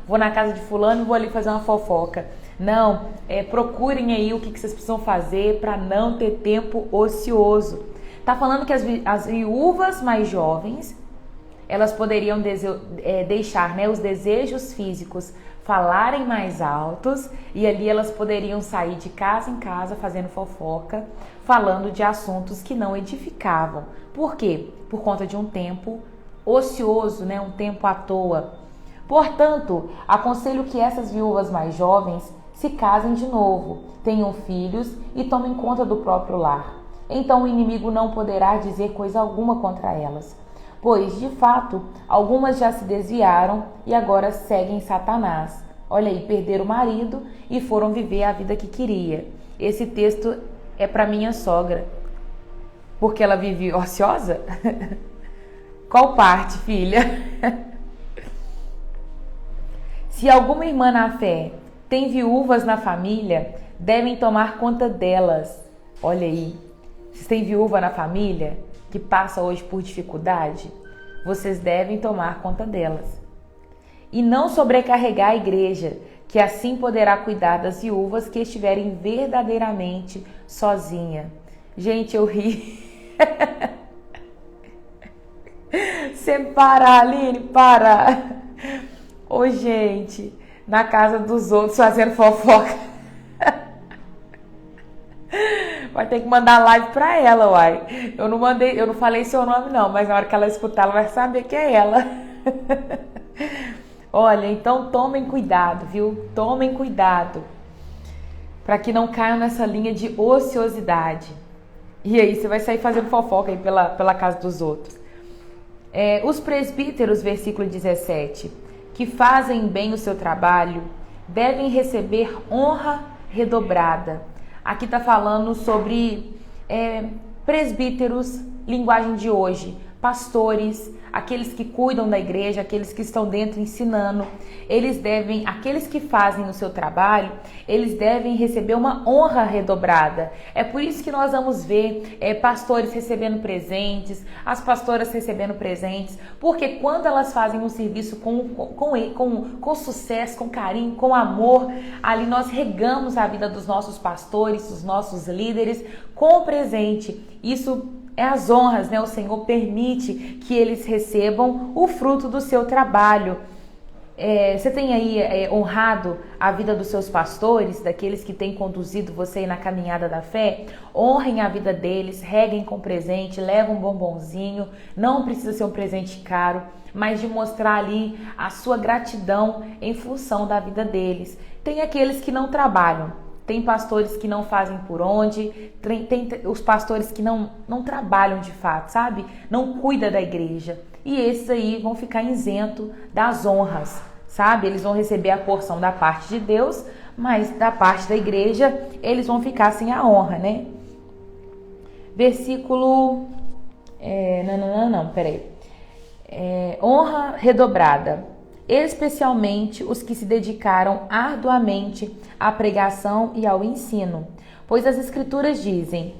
vou na casa de fulano e vou ali fazer uma fofoca. Não, procurem aí o que vocês precisam fazer para não ter tempo ocioso. Tá falando que as viúvas mais jovens, elas poderiam deixar, né, os desejos físicos falarem mais altos e ali elas poderiam sair de casa em casa fazendo fofoca, falando de assuntos que não edificavam. Por quê? Por conta de um tempo ocioso, né, um tempo à toa. Portanto, aconselho que essas viúvas mais jovens se casem de novo, tenham filhos e tomem conta do próprio lar. Então o inimigo não poderá dizer coisa alguma contra elas, pois, de fato, algumas já se desviaram e agora seguem Satanás. Olha aí, perderam o marido e foram viver a vida que queria. Esse texto é para minha sogra. Porque ela vive ociosa? Qual parte, filha? Se alguma irmã na fé tem viúvas na família, devem tomar conta delas. Olha aí, se tem viúva na família que passa hoje por dificuldade, vocês devem tomar conta delas. E não sobrecarregar a igreja, que assim poderá cuidar das viúvas que estiverem verdadeiramente sozinha. Gente, eu ri. Você para, Aline, para. Ô, gente, na casa dos outros fazendo fofoca. Vai ter que mandar live pra ela, uai. Eu não falei seu nome não, mas na hora que ela escutar, ela vai saber que é ela. Olha, então tomem cuidado, viu? Tomem cuidado para que não caiam nessa linha de ociosidade. E aí você vai sair fazendo fofoca aí pela casa dos outros. Os presbíteros, versículo 17, que fazem bem o seu trabalho, devem receber honra redobrada. Aqui está falando sobre presbíteros, linguagem de hoje, pastores, aqueles que cuidam da igreja, aqueles que estão dentro ensinando. Aqueles que fazem o seu trabalho, eles devem receber uma honra redobrada. É por isso que nós vamos ver pastores recebendo presentes, as pastoras recebendo presentes, porque quando elas fazem um serviço com sucesso, com carinho, com amor, ali nós regamos a vida dos nossos pastores, dos nossos líderes com presente. Isso é as honras, né? O Senhor permite que eles recebam o fruto do seu trabalho. Você tem aí honrado a vida dos seus pastores, daqueles que têm conduzido você na caminhada da fé? Honrem a vida deles, reguem com presente, levem um bombonzinho. Não precisa ser um presente caro, mas de mostrar ali a sua gratidão em função da vida deles. Tem aqueles que não trabalham. Tem pastores que não fazem por onde, tem os pastores que não trabalham de fato, sabe? Não cuida da igreja. E esses aí vão ficar isentos das honras, sabe? Eles vão receber a porção da parte de Deus, mas da parte da igreja eles vão ficar sem a honra, né? Versículo... honra redobrada. Especialmente os que se dedicaram arduamente à pregação e ao ensino, pois as Escrituras dizem: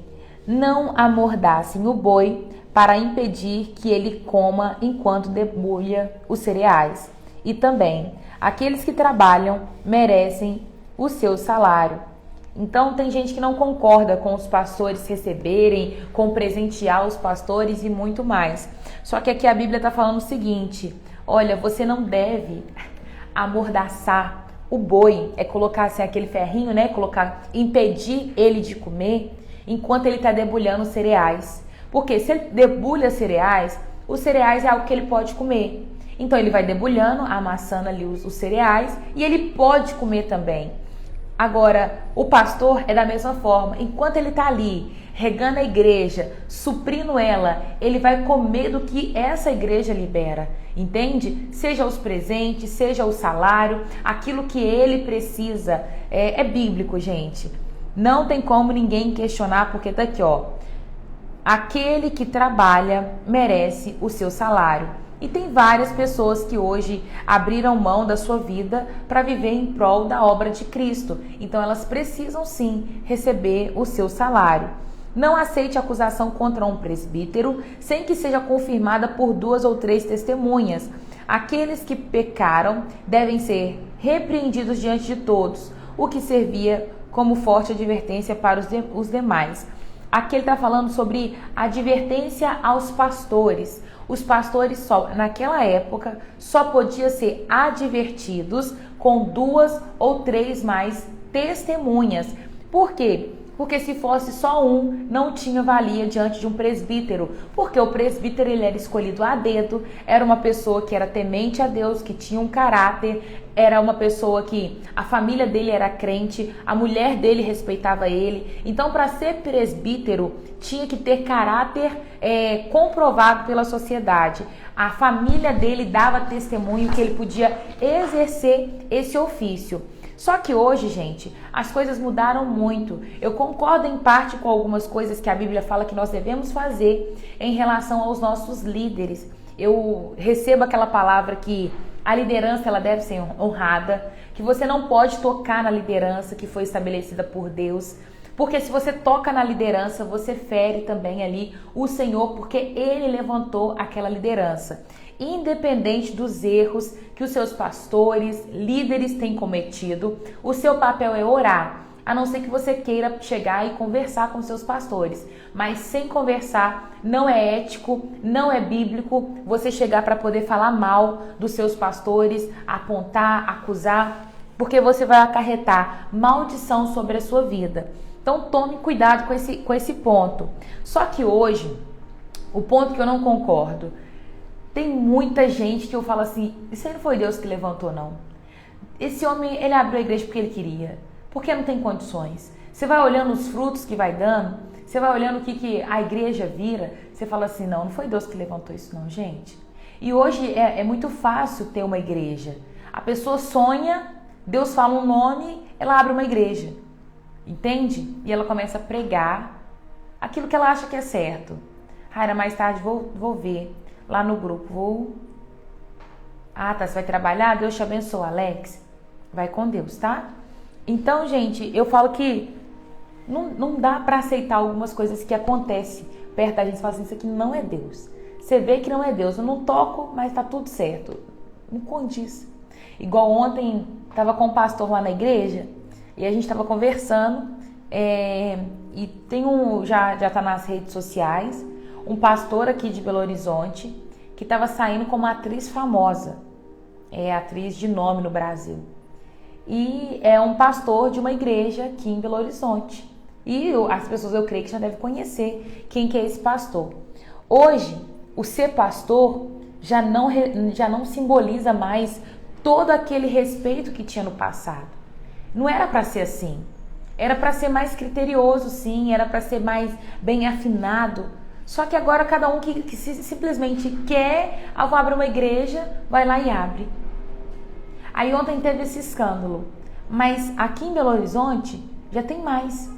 não amordassem o boi para impedir que ele coma enquanto debulha os cereais. E também, aqueles que trabalham merecem o seu salário. Então tem gente que não concorda com os pastores receberem, com presentear os pastores e muito mais. Só que aqui a Bíblia está falando o seguinte: olha, você não deve amordaçar o boi, colocar assim aquele ferrinho, né? Impedir ele de comer enquanto ele está debulhando os cereais. Porque se ele debulha cereais, os cereais é algo que ele pode comer. Então ele vai debulhando, amassando ali os cereais e ele pode comer também. Agora, o pastor é da mesma forma. Enquanto ele está ali regando a igreja, suprindo ela, ele vai comer do que essa igreja libera, entende? Seja os presentes, seja o salário, aquilo que ele precisa. É bíblico, gente. Não tem como ninguém questionar, porque tá aqui, ó. Aquele que trabalha merece o seu salário. E tem várias pessoas que hoje abriram mão da sua vida para viver em prol da obra de Cristo. Então elas precisam sim receber o seu salário. Não aceite acusação contra um presbítero sem que seja confirmada por 2 ou 3 testemunhas. Aqueles que pecaram devem ser repreendidos diante de todos, o que servia como forte advertência para os demais. Aqui ele está falando sobre advertência aos pastores. Os pastores naquela época só podiam ser advertidos com 2 ou 3 mais testemunhas. Por quê? Porque se fosse só um, não tinha valia diante de um presbítero, porque o presbítero ele era escolhido a dedo, era uma pessoa que era temente a Deus, que tinha um caráter, era uma pessoa que a família dele era crente, a mulher dele respeitava ele. Então, para ser presbítero, tinha que ter caráter comprovado pela sociedade. A família dele dava testemunho que ele podia exercer esse ofício. Só que hoje, gente, as coisas mudaram muito. Eu concordo em parte com algumas coisas que a Bíblia fala que nós devemos fazer em relação aos nossos líderes. Eu recebo aquela palavra que a liderança ela deve ser honrada, que você não pode tocar na liderança que foi estabelecida por Deus, porque se você toca na liderança, você fere também ali o Senhor, porque Ele levantou aquela liderança. Independente dos erros que os seus pastores, líderes têm cometido, o seu papel é orar, a não ser que você queira chegar e conversar com seus pastores. Mas sem conversar, não é ético, não é bíblico você chegar para poder falar mal dos seus pastores, apontar, acusar, porque você vai acarretar maldição sobre a sua vida. Então tome cuidado com esse ponto. Só que hoje, o ponto que eu não concordo, tem muita gente que eu falo assim, isso aí não foi Deus que levantou, não. Esse homem, ele abriu a igreja porque ele queria, porque não tem condições. Você vai olhando os frutos que vai dando, você vai olhando o que a igreja vira, você fala assim, não foi Deus que levantou isso não, gente. E hoje é muito fácil ter uma igreja. A pessoa sonha, Deus fala um nome, ela abre uma igreja, entende? E ela começa a pregar aquilo que ela acha que é certo. Raira, mais tarde vou ver. Lá no grupo, tá, você vai trabalhar? Deus te abençoe, Alex. Vai com Deus, tá? Então, gente, eu falo que não dá pra aceitar algumas coisas que acontecem perto da gente. Você fala assim, isso aqui não é Deus. Você vê que não é Deus. Eu não toco, mas tá tudo certo. Não condiz. Igual ontem, tava com um pastor lá na igreja e a gente tava conversando e tem já tá nas redes sociais, um pastor aqui de Belo Horizonte que estava saindo como atriz famosa, atriz de nome no Brasil. E é um pastor de uma igreja aqui em Belo Horizonte. E as pessoas, eu creio que já devem conhecer quem que é esse pastor. Hoje, o ser pastor já não simboliza mais todo aquele respeito que tinha no passado. Não era para ser assim. Era para ser mais criterioso, sim. Era para ser mais bem afinado. Só que agora cada um que simplesmente quer, vou abrir uma igreja, vai lá e abre. Aí ontem teve esse escândalo. Mas aqui em Belo Horizonte já tem mais.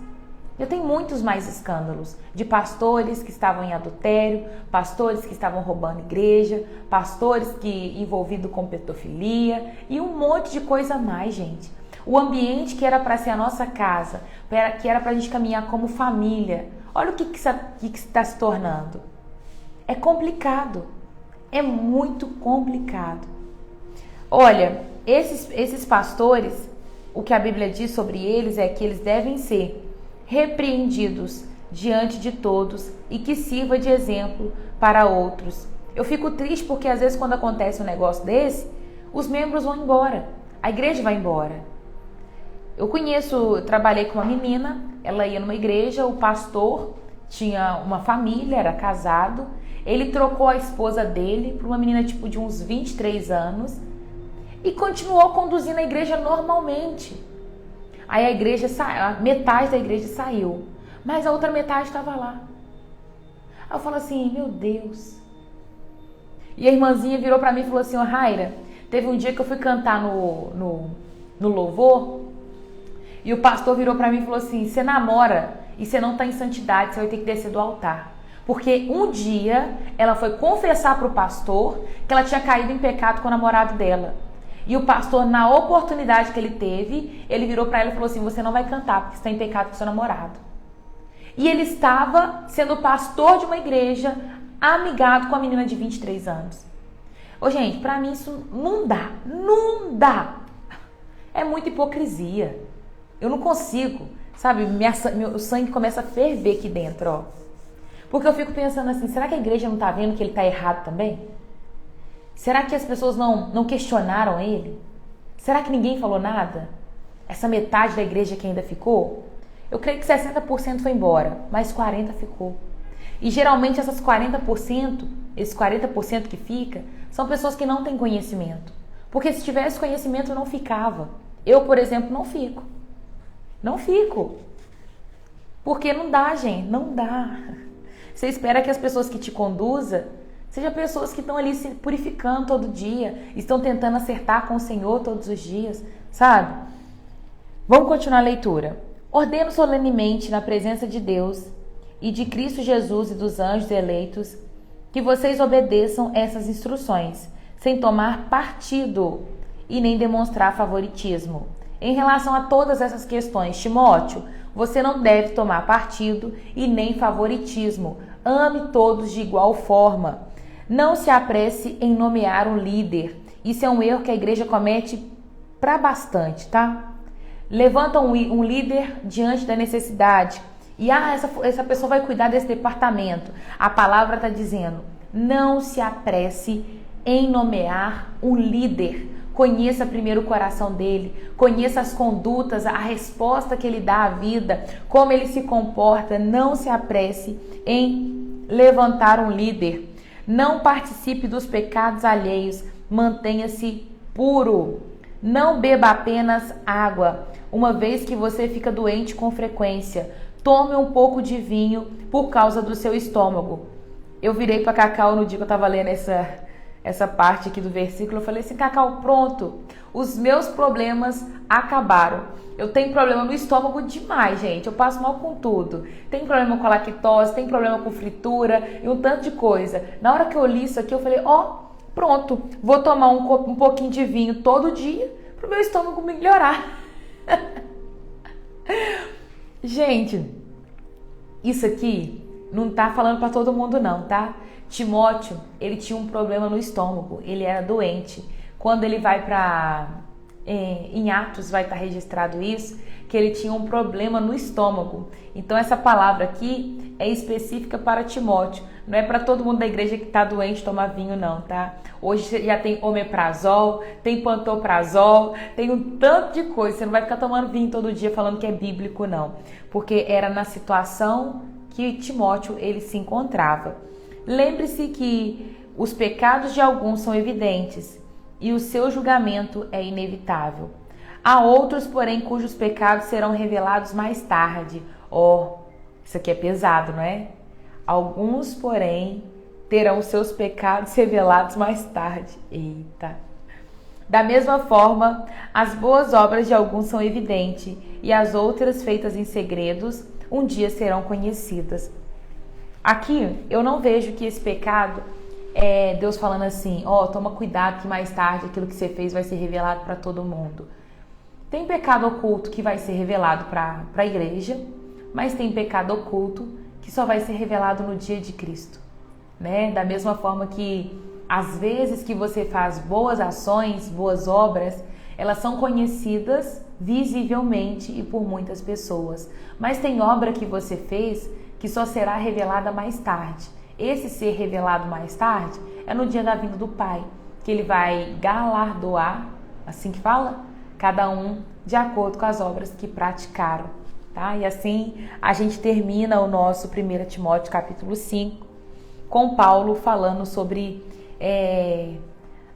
Já tem muitos mais escândalos de pastores que estavam em adultério, pastores que estavam roubando igreja, pastores que envolvidos com pedofilia e um monte de coisa a mais, gente. O ambiente que era para ser a nossa casa, que era para a gente caminhar como família, olha o que está se tornando. É complicado. É muito complicado. Olha, esses pastores, o que a Bíblia diz sobre eles é que eles devem ser repreendidos diante de todos e que sirva de exemplo para outros. Eu fico triste porque às vezes quando acontece um negócio desse, os membros vão embora, a igreja vai embora. Eu trabalhei com uma menina, ela ia numa igreja, o pastor tinha uma família, era casado. Ele trocou a esposa dele por uma menina tipo de uns 23 anos e continuou conduzindo a igreja normalmente. Aí a igreja saiu, metade da igreja saiu, mas a outra metade estava lá. Aí eu falo assim, meu Deus. E a irmãzinha virou pra mim e falou assim, ó, Raira, teve um dia que eu fui cantar no louvor e o pastor virou pra mim e falou assim, você namora e você não tá em santidade, você vai ter que descer do altar. Porque um dia ela foi confessar pro pastor que ela tinha caído em pecado com o namorado dela. E o pastor, na oportunidade que ele teve, ele virou pra ela e falou assim, você não vai cantar porque você está em pecado com seu namorado. E ele estava sendo pastor de uma igreja, amigado com a menina de 23 anos. Ô gente, pra mim isso não dá. É muita hipocrisia. Eu não consigo, sabe? Meu sangue começa a ferver aqui dentro, ó. Porque eu fico pensando assim, será que a igreja não tá vendo que ele tá errado também? Será que as pessoas não questionaram ele? Será que ninguém falou nada? Essa metade da igreja que ainda ficou? Eu creio que 60% foi embora, mas 40% ficou. E geralmente esses 40% que fica, são pessoas que não têm conhecimento. Porque se tivesse conhecimento, não ficava. Eu, por exemplo, não fico. Não fico. Porque não dá, gente, não dá. Você espera que as pessoas que te conduzam sejam pessoas que estão ali se purificando todo dia, estão tentando acertar com o Senhor todos os dias, sabe? Vamos continuar a leitura. Ordeno solenemente na presença de Deus e de Cristo Jesus e dos anjos eleitos que vocês obedeçam essas instruções, sem tomar partido e nem demonstrar favoritismo. Em relação a todas essas questões, Timóteo, você não deve tomar partido e nem favoritismo. Ame todos de igual forma. Não se apresse em nomear um líder. Isso é um erro que a igreja comete pra bastante, tá? Levanta um líder diante da necessidade. E essa pessoa vai cuidar desse departamento. A palavra está dizendo, não se apresse em nomear um líder. Conheça primeiro o coração dele, conheça as condutas, a resposta que ele dá à vida, como ele se comporta. Não se apresse em levantar um líder. Não participe dos pecados alheios, mantenha-se puro. Não beba apenas água, uma vez que você fica doente com frequência. Tome um pouco de vinho por causa do seu estômago. Eu virei para Cacau no dia que eu estava lendo essa parte aqui do versículo, eu falei assim, Cacau, pronto, os meus problemas acabaram. Eu tenho problema no estômago demais, gente, eu passo mal com tudo. Tem problema com a lactose, tem problema com fritura e um tanto de coisa. Na hora que eu li isso aqui, eu falei, pronto, vou tomar um pouquinho de vinho todo dia pro meu estômago melhorar. Gente, isso aqui não tá falando para todo mundo não, tá? Timóteo, ele tinha um problema no estômago, ele era doente. Quando ele vai em Atos vai estar registrado isso, que ele tinha um problema no estômago. Então essa palavra aqui é específica para Timóteo. Não é para todo mundo da igreja que está doente tomar vinho não, tá? Hoje já tem omeprazol, tem pantoprazol, tem um tanto de coisa. Você não vai ficar tomando vinho todo dia falando que é bíblico não. Porque era na situação que Timóteo ele se encontrava. Lembre-se que os pecados de alguns são evidentes e o seu julgamento é inevitável. Há outros, porém, cujos pecados serão revelados mais tarde. Isso aqui é pesado, não é? Alguns, porém, terão seus pecados revelados mais tarde. Eita! Da mesma forma, as boas obras de alguns são evidentes e as outras, feitas em segredos, um dia serão conhecidas. Aqui, eu não vejo que esse pecado é Deus falando assim, toma cuidado que mais tarde aquilo que você fez vai ser revelado para todo mundo. Tem pecado oculto que vai ser revelado para a igreja, mas tem pecado oculto que só vai ser revelado no dia de Cristo, né? Da mesma forma que às vezes que você faz boas ações, boas obras, elas são conhecidas visivelmente e por muitas pessoas. Mas tem obra que você fez que só será revelada mais tarde. Esse ser revelado mais tarde é no dia da vinda do Pai, que ele vai galardoar, assim que fala, cada um de acordo com as obras que praticaram. tá? E assim a gente termina o nosso 1 Timóteo capítulo 5 com Paulo falando sobre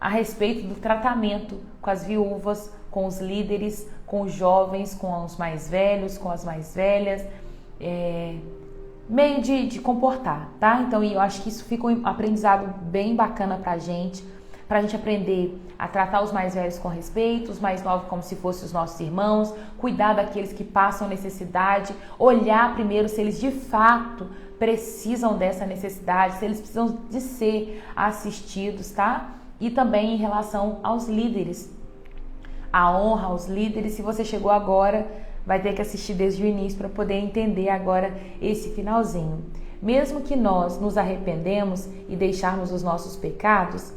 a respeito do tratamento com as viúvas, com os líderes, com os jovens, com os mais velhos, com as mais velhas, meio de comportar, tá? Então eu acho que isso fica um aprendizado bem bacana pra gente aprender a tratar os mais velhos com respeito, os mais novos como se fossem os nossos irmãos, cuidar daqueles que passam necessidade, olhar primeiro se eles de fato precisam dessa necessidade, se eles precisam de ser assistidos, tá? E também em relação aos líderes, a honra aos líderes. Se você chegou agora, vai ter que assistir desde o início para poder entender agora esse finalzinho. Mesmo que nós nos arrependemos e deixarmos os nossos pecados,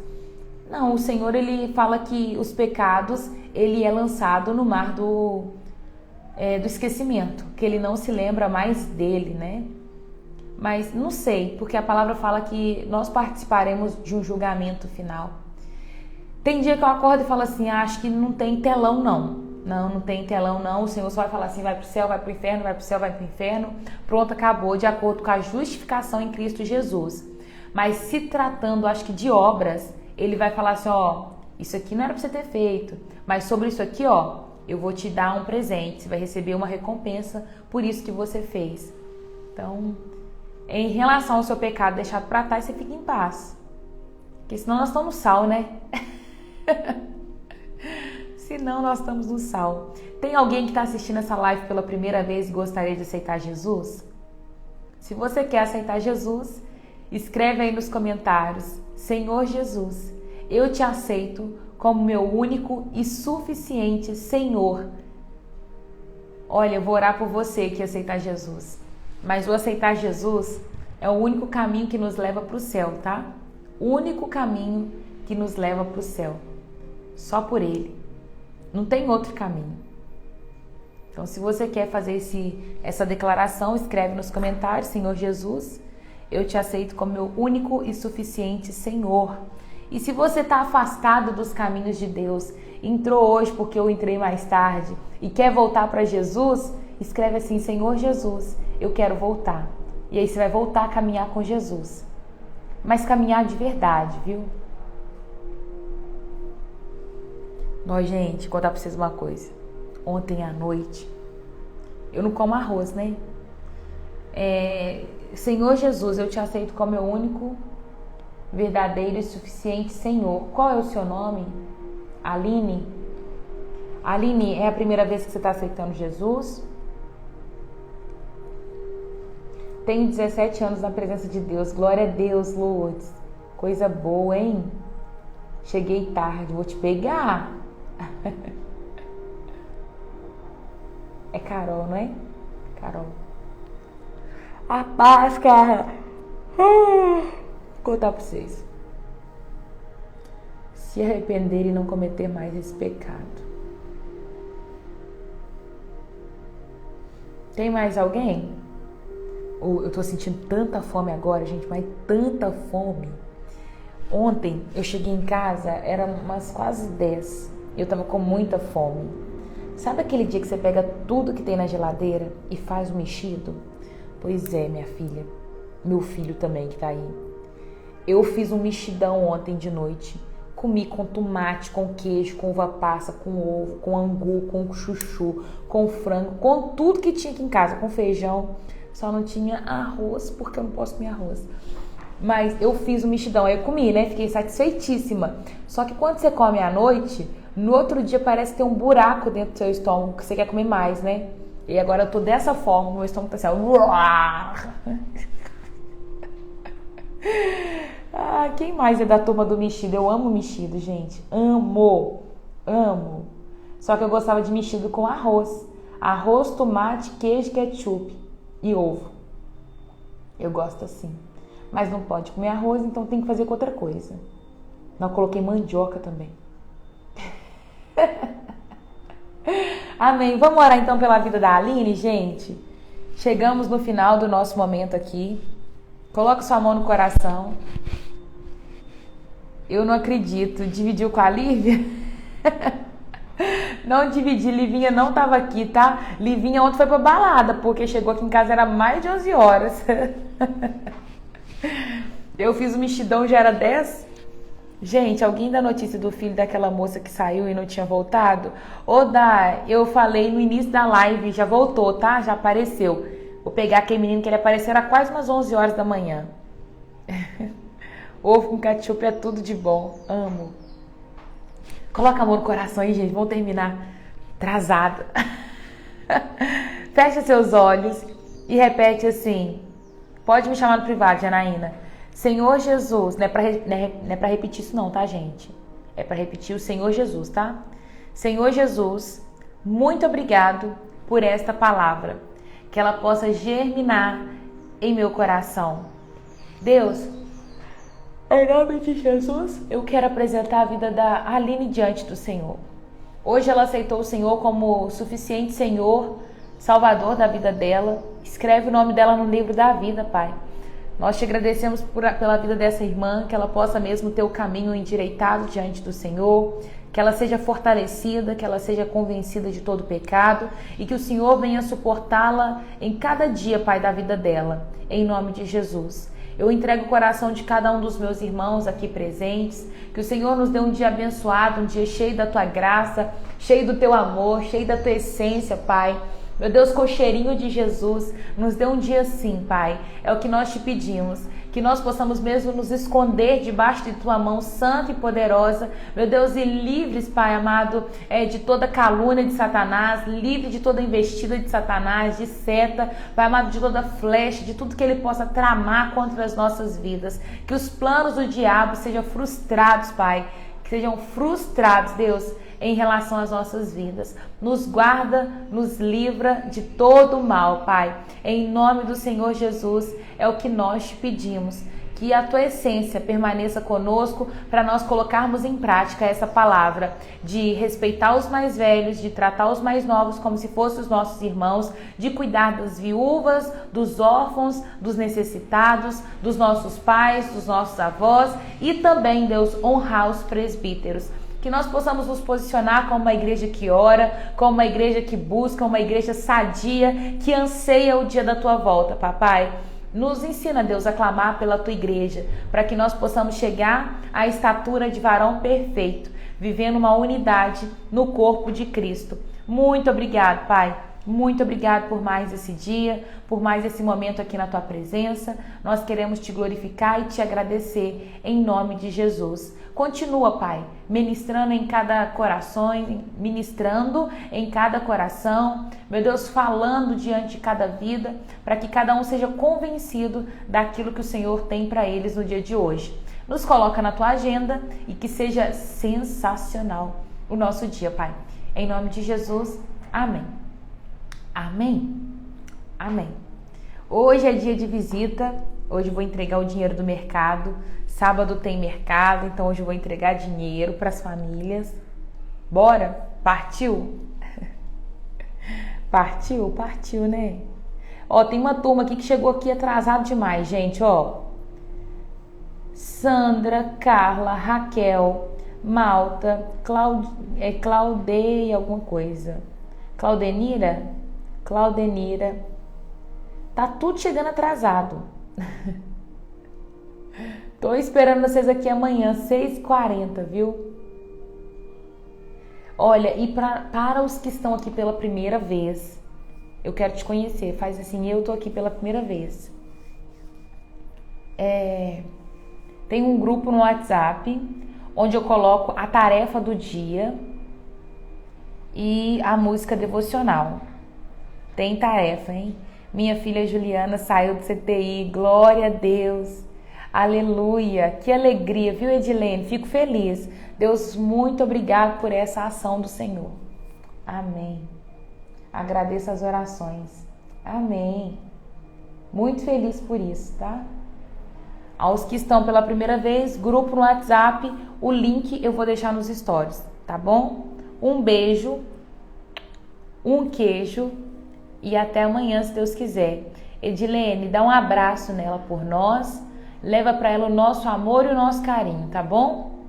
não, o Senhor ele fala que os pecados ele é lançado no mar do esquecimento, que ele não se lembra mais dele, né? Mas não sei, porque a palavra fala que nós participaremos de um julgamento final. Tem dia que eu acordo e falo assim, acho que não tem telão não. Não tem telão não, o Senhor só vai falar assim, vai pro céu, vai pro inferno, vai pro céu, vai pro inferno. Pronto, acabou, de acordo com a justificação em Cristo Jesus. Mas se tratando, acho que de obras, ele vai falar assim, ó, isso aqui não era pra você ter feito, mas sobre isso aqui, ó, eu vou te dar um presente, você vai receber uma recompensa por isso que você fez. Então, em relação ao seu pecado deixado pra trás, você fica em paz. Porque senão nós estamos no sal, né? Senão nós estamos no sal. Tem alguém que está assistindo essa live pela primeira vez e gostaria de aceitar Jesus? Se você quer aceitar Jesus, escreve aí nos comentários, Senhor Jesus, eu te aceito como meu único e suficiente Senhor. Olha, eu vou orar por você que aceitar Jesus. Mas o aceitar Jesus é o único caminho que nos leva para o céu, tá? O único caminho que nos leva para o céu. Só por Ele. Não tem outro caminho. Então, se você quer fazer essa declaração, escreve nos comentários, Senhor Jesus, eu te aceito como meu único e suficiente Senhor. E se você está afastado dos caminhos de Deus, entrou hoje porque eu entrei mais tarde e quer voltar para Jesus, escreve assim, Senhor Jesus, eu quero voltar. E aí você vai voltar a caminhar com Jesus. Mas caminhar de verdade, viu? Nós, gente, vou contar pra vocês uma coisa. Ontem à noite, eu não como arroz, né? Senhor Jesus, eu te aceito como meu único, verdadeiro e suficiente Senhor. Qual é o seu nome? Aline? Aline, é a primeira vez que você está aceitando Jesus? Tenho 17 anos na presença de Deus. Glória a Deus, Lourdes. Coisa boa, hein? Cheguei tarde, vou te pegar. É Carol, não é? Carol. A máscara. Vou contar pra vocês. Se arrepender e não cometer mais esse pecado. Tem mais alguém? Eu tô sentindo tanta fome agora, gente, mas tanta fome. Ontem eu cheguei em casa, era umas quase 10. Eu tava com muita fome. Sabe aquele dia que você pega tudo que tem na geladeira e faz um mexido? Pois é, minha filha. Meu filho também que tá aí. Eu fiz um mexidão ontem de noite. Comi com tomate, com queijo, com uva passa, com ovo, com angu, com chuchu, com frango, com tudo que tinha aqui em casa, com feijão. Só não tinha arroz, porque eu não posso comer arroz. Mas eu fiz o mexidão, aí eu comi, né? Fiquei satisfeitíssima. Só que quando você come à noite, no outro dia parece ter um buraco dentro do seu estômago, que você quer comer mais, né? E agora eu tô dessa forma, meu estômago tá assim, ó. Ah, quem mais é da turma do mexido? Eu amo mexido, gente. Amo. Só que eu gostava de mexido com arroz. Arroz, tomate, queijo, ketchup e ovo. Eu gosto assim. Mas não pode comer arroz, então tem que fazer com outra coisa. Não, coloquei mandioca também. Amém. Vamos orar então pela vida da Aline, gente? Chegamos no final do nosso momento aqui. Coloca sua mão no coração. Eu não acredito. Dividiu com a Lívia? Não dividi, Livinha não tava aqui, tá? Livinha ontem foi pra balada, porque chegou aqui em casa, era mais de 11 horas. Eu fiz o mexidão, já era 10. Gente, alguém dá notícia do filho daquela moça que saiu e não tinha voltado? Ô, Dá, eu falei no início da live, já voltou, tá? Já apareceu. Vou pegar aquele menino que ele apareceu, era quase umas 11 horas da manhã. Ovo com ketchup é tudo de bom, amo. Coloca amor no coração aí, gente, vamos terminar atrasada. Fecha seus olhos e repete assim. Pode me chamar no privado, Janaína. Senhor Jesus, não é pra repetir isso não, tá, gente? É pra repetir o Senhor Jesus, tá? Senhor Jesus, muito obrigado por esta palavra, que ela possa germinar em meu coração. Deus, em nome de Jesus, eu quero apresentar a vida da Aline diante do Senhor. Hoje ela aceitou o Senhor como suficiente Senhor, Salvador da vida dela. Escreve o nome dela no livro da vida, Pai. Nós te agradecemos pela vida dessa irmã, que ela possa mesmo ter o caminho endireitado diante do Senhor, que ela seja fortalecida, que ela seja convencida de todo pecado e que o Senhor venha suportá-la em cada dia, Pai, da vida dela, em nome de Jesus. Eu entrego o coração de cada um dos meus irmãos aqui presentes, que o Senhor nos dê um dia abençoado, um dia cheio da tua graça, cheio do teu amor, cheio da tua essência, Pai. Meu Deus, com o cheirinho de Jesus, nos dê um dia assim, Pai. É o que nós te pedimos. Que nós possamos mesmo nos esconder debaixo de tua mão santa e poderosa. Meu Deus, e livres, Pai amado, de toda calúnia de Satanás, livre de toda investida de Satanás, de seta, Pai amado, de toda flecha, de tudo que ele possa tramar contra as nossas vidas. Que os planos do diabo sejam frustrados, Pai. Que sejam frustrados, Deus, em relação às nossas vidas. Nos guarda, nos livra de todo o mal, Pai. Em nome do Senhor Jesus, é o que nós te pedimos. Que a tua essência permaneça conosco para nós colocarmos em prática essa palavra de respeitar os mais velhos, de tratar os mais novos como se fossem os nossos irmãos, de cuidar das viúvas, dos órfãos, dos necessitados, dos nossos pais, dos nossos avós e também, Deus, honrar os presbíteros. Que nós possamos nos posicionar como uma igreja que ora, como uma igreja que busca, uma igreja sadia, que anseia o dia da tua volta, papai. Nos ensina, Deus, a clamar pela tua igreja, para que nós possamos chegar à estatura de varão perfeito, vivendo uma unidade no corpo de Cristo. Muito obrigado, Pai. Muito obrigado por mais esse dia, por mais esse momento aqui na tua presença. Nós queremos te glorificar e te agradecer em nome de Jesus. Continua, Pai, ministrando em cada coração, meu Deus, falando diante de cada vida, para que cada um seja convencido daquilo que o Senhor tem para eles no dia de hoje. Nos coloca na tua agenda e que seja sensacional o nosso dia, Pai. Em nome de Jesus, amém. Amém? Amém. Hoje é dia de visita, hoje eu vou entregar o dinheiro do mercado. Sábado tem mercado, então hoje eu vou entregar dinheiro para as famílias. Bora? Partiu? Partiu, né? Ó, tem uma turma aqui que chegou aqui atrasado demais, gente, ó. Sandra, Carla, Raquel, Malta, Claudeia, alguma coisa. Claudenira. Tá tudo chegando atrasado. Tô esperando vocês aqui amanhã, 6h40, viu? Olha, e para os que estão aqui pela primeira vez, eu quero te conhecer. Faz assim, eu tô aqui pela primeira vez. Tem um grupo no WhatsApp, onde eu coloco a tarefa do dia e a música devocional. Tem tarefa, hein? Minha filha Juliana saiu do CTI, glória a Deus. Aleluia, que alegria, viu, Edilene? Fico feliz. Deus, muito obrigado por essa ação do Senhor. Amém. Agradeço as orações. Amém. Muito feliz por isso, tá? Aos que estão pela primeira vez, grupo no WhatsApp, o link eu vou deixar nos stories, tá bom? Um beijo, um queijo e até amanhã, se Deus quiser. Edilene, dá um abraço nela por nós. Leva para ela o nosso amor e o nosso carinho, tá bom?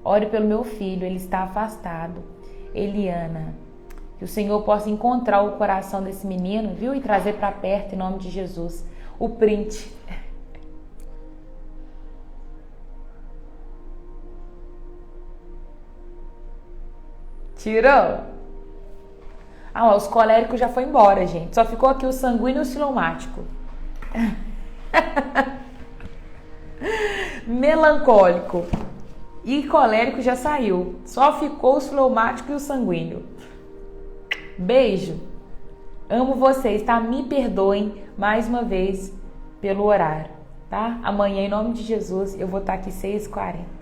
Ore pelo meu filho, ele está afastado. Eliana. Que o Senhor possa encontrar o coração desse menino, viu? E trazer para perto em nome de Jesus. O print. Tirou? Ah, os coléricos já foi embora, gente. Só ficou aqui o sanguíneo e o cilomático. Melancólico e colérico já saiu. Só ficou o cilomático e o sanguíneo. Beijo. Amo vocês, tá? Me perdoem mais uma vez pelo horário, tá? Amanhã, em nome de Jesus, eu vou estar aqui 6h40.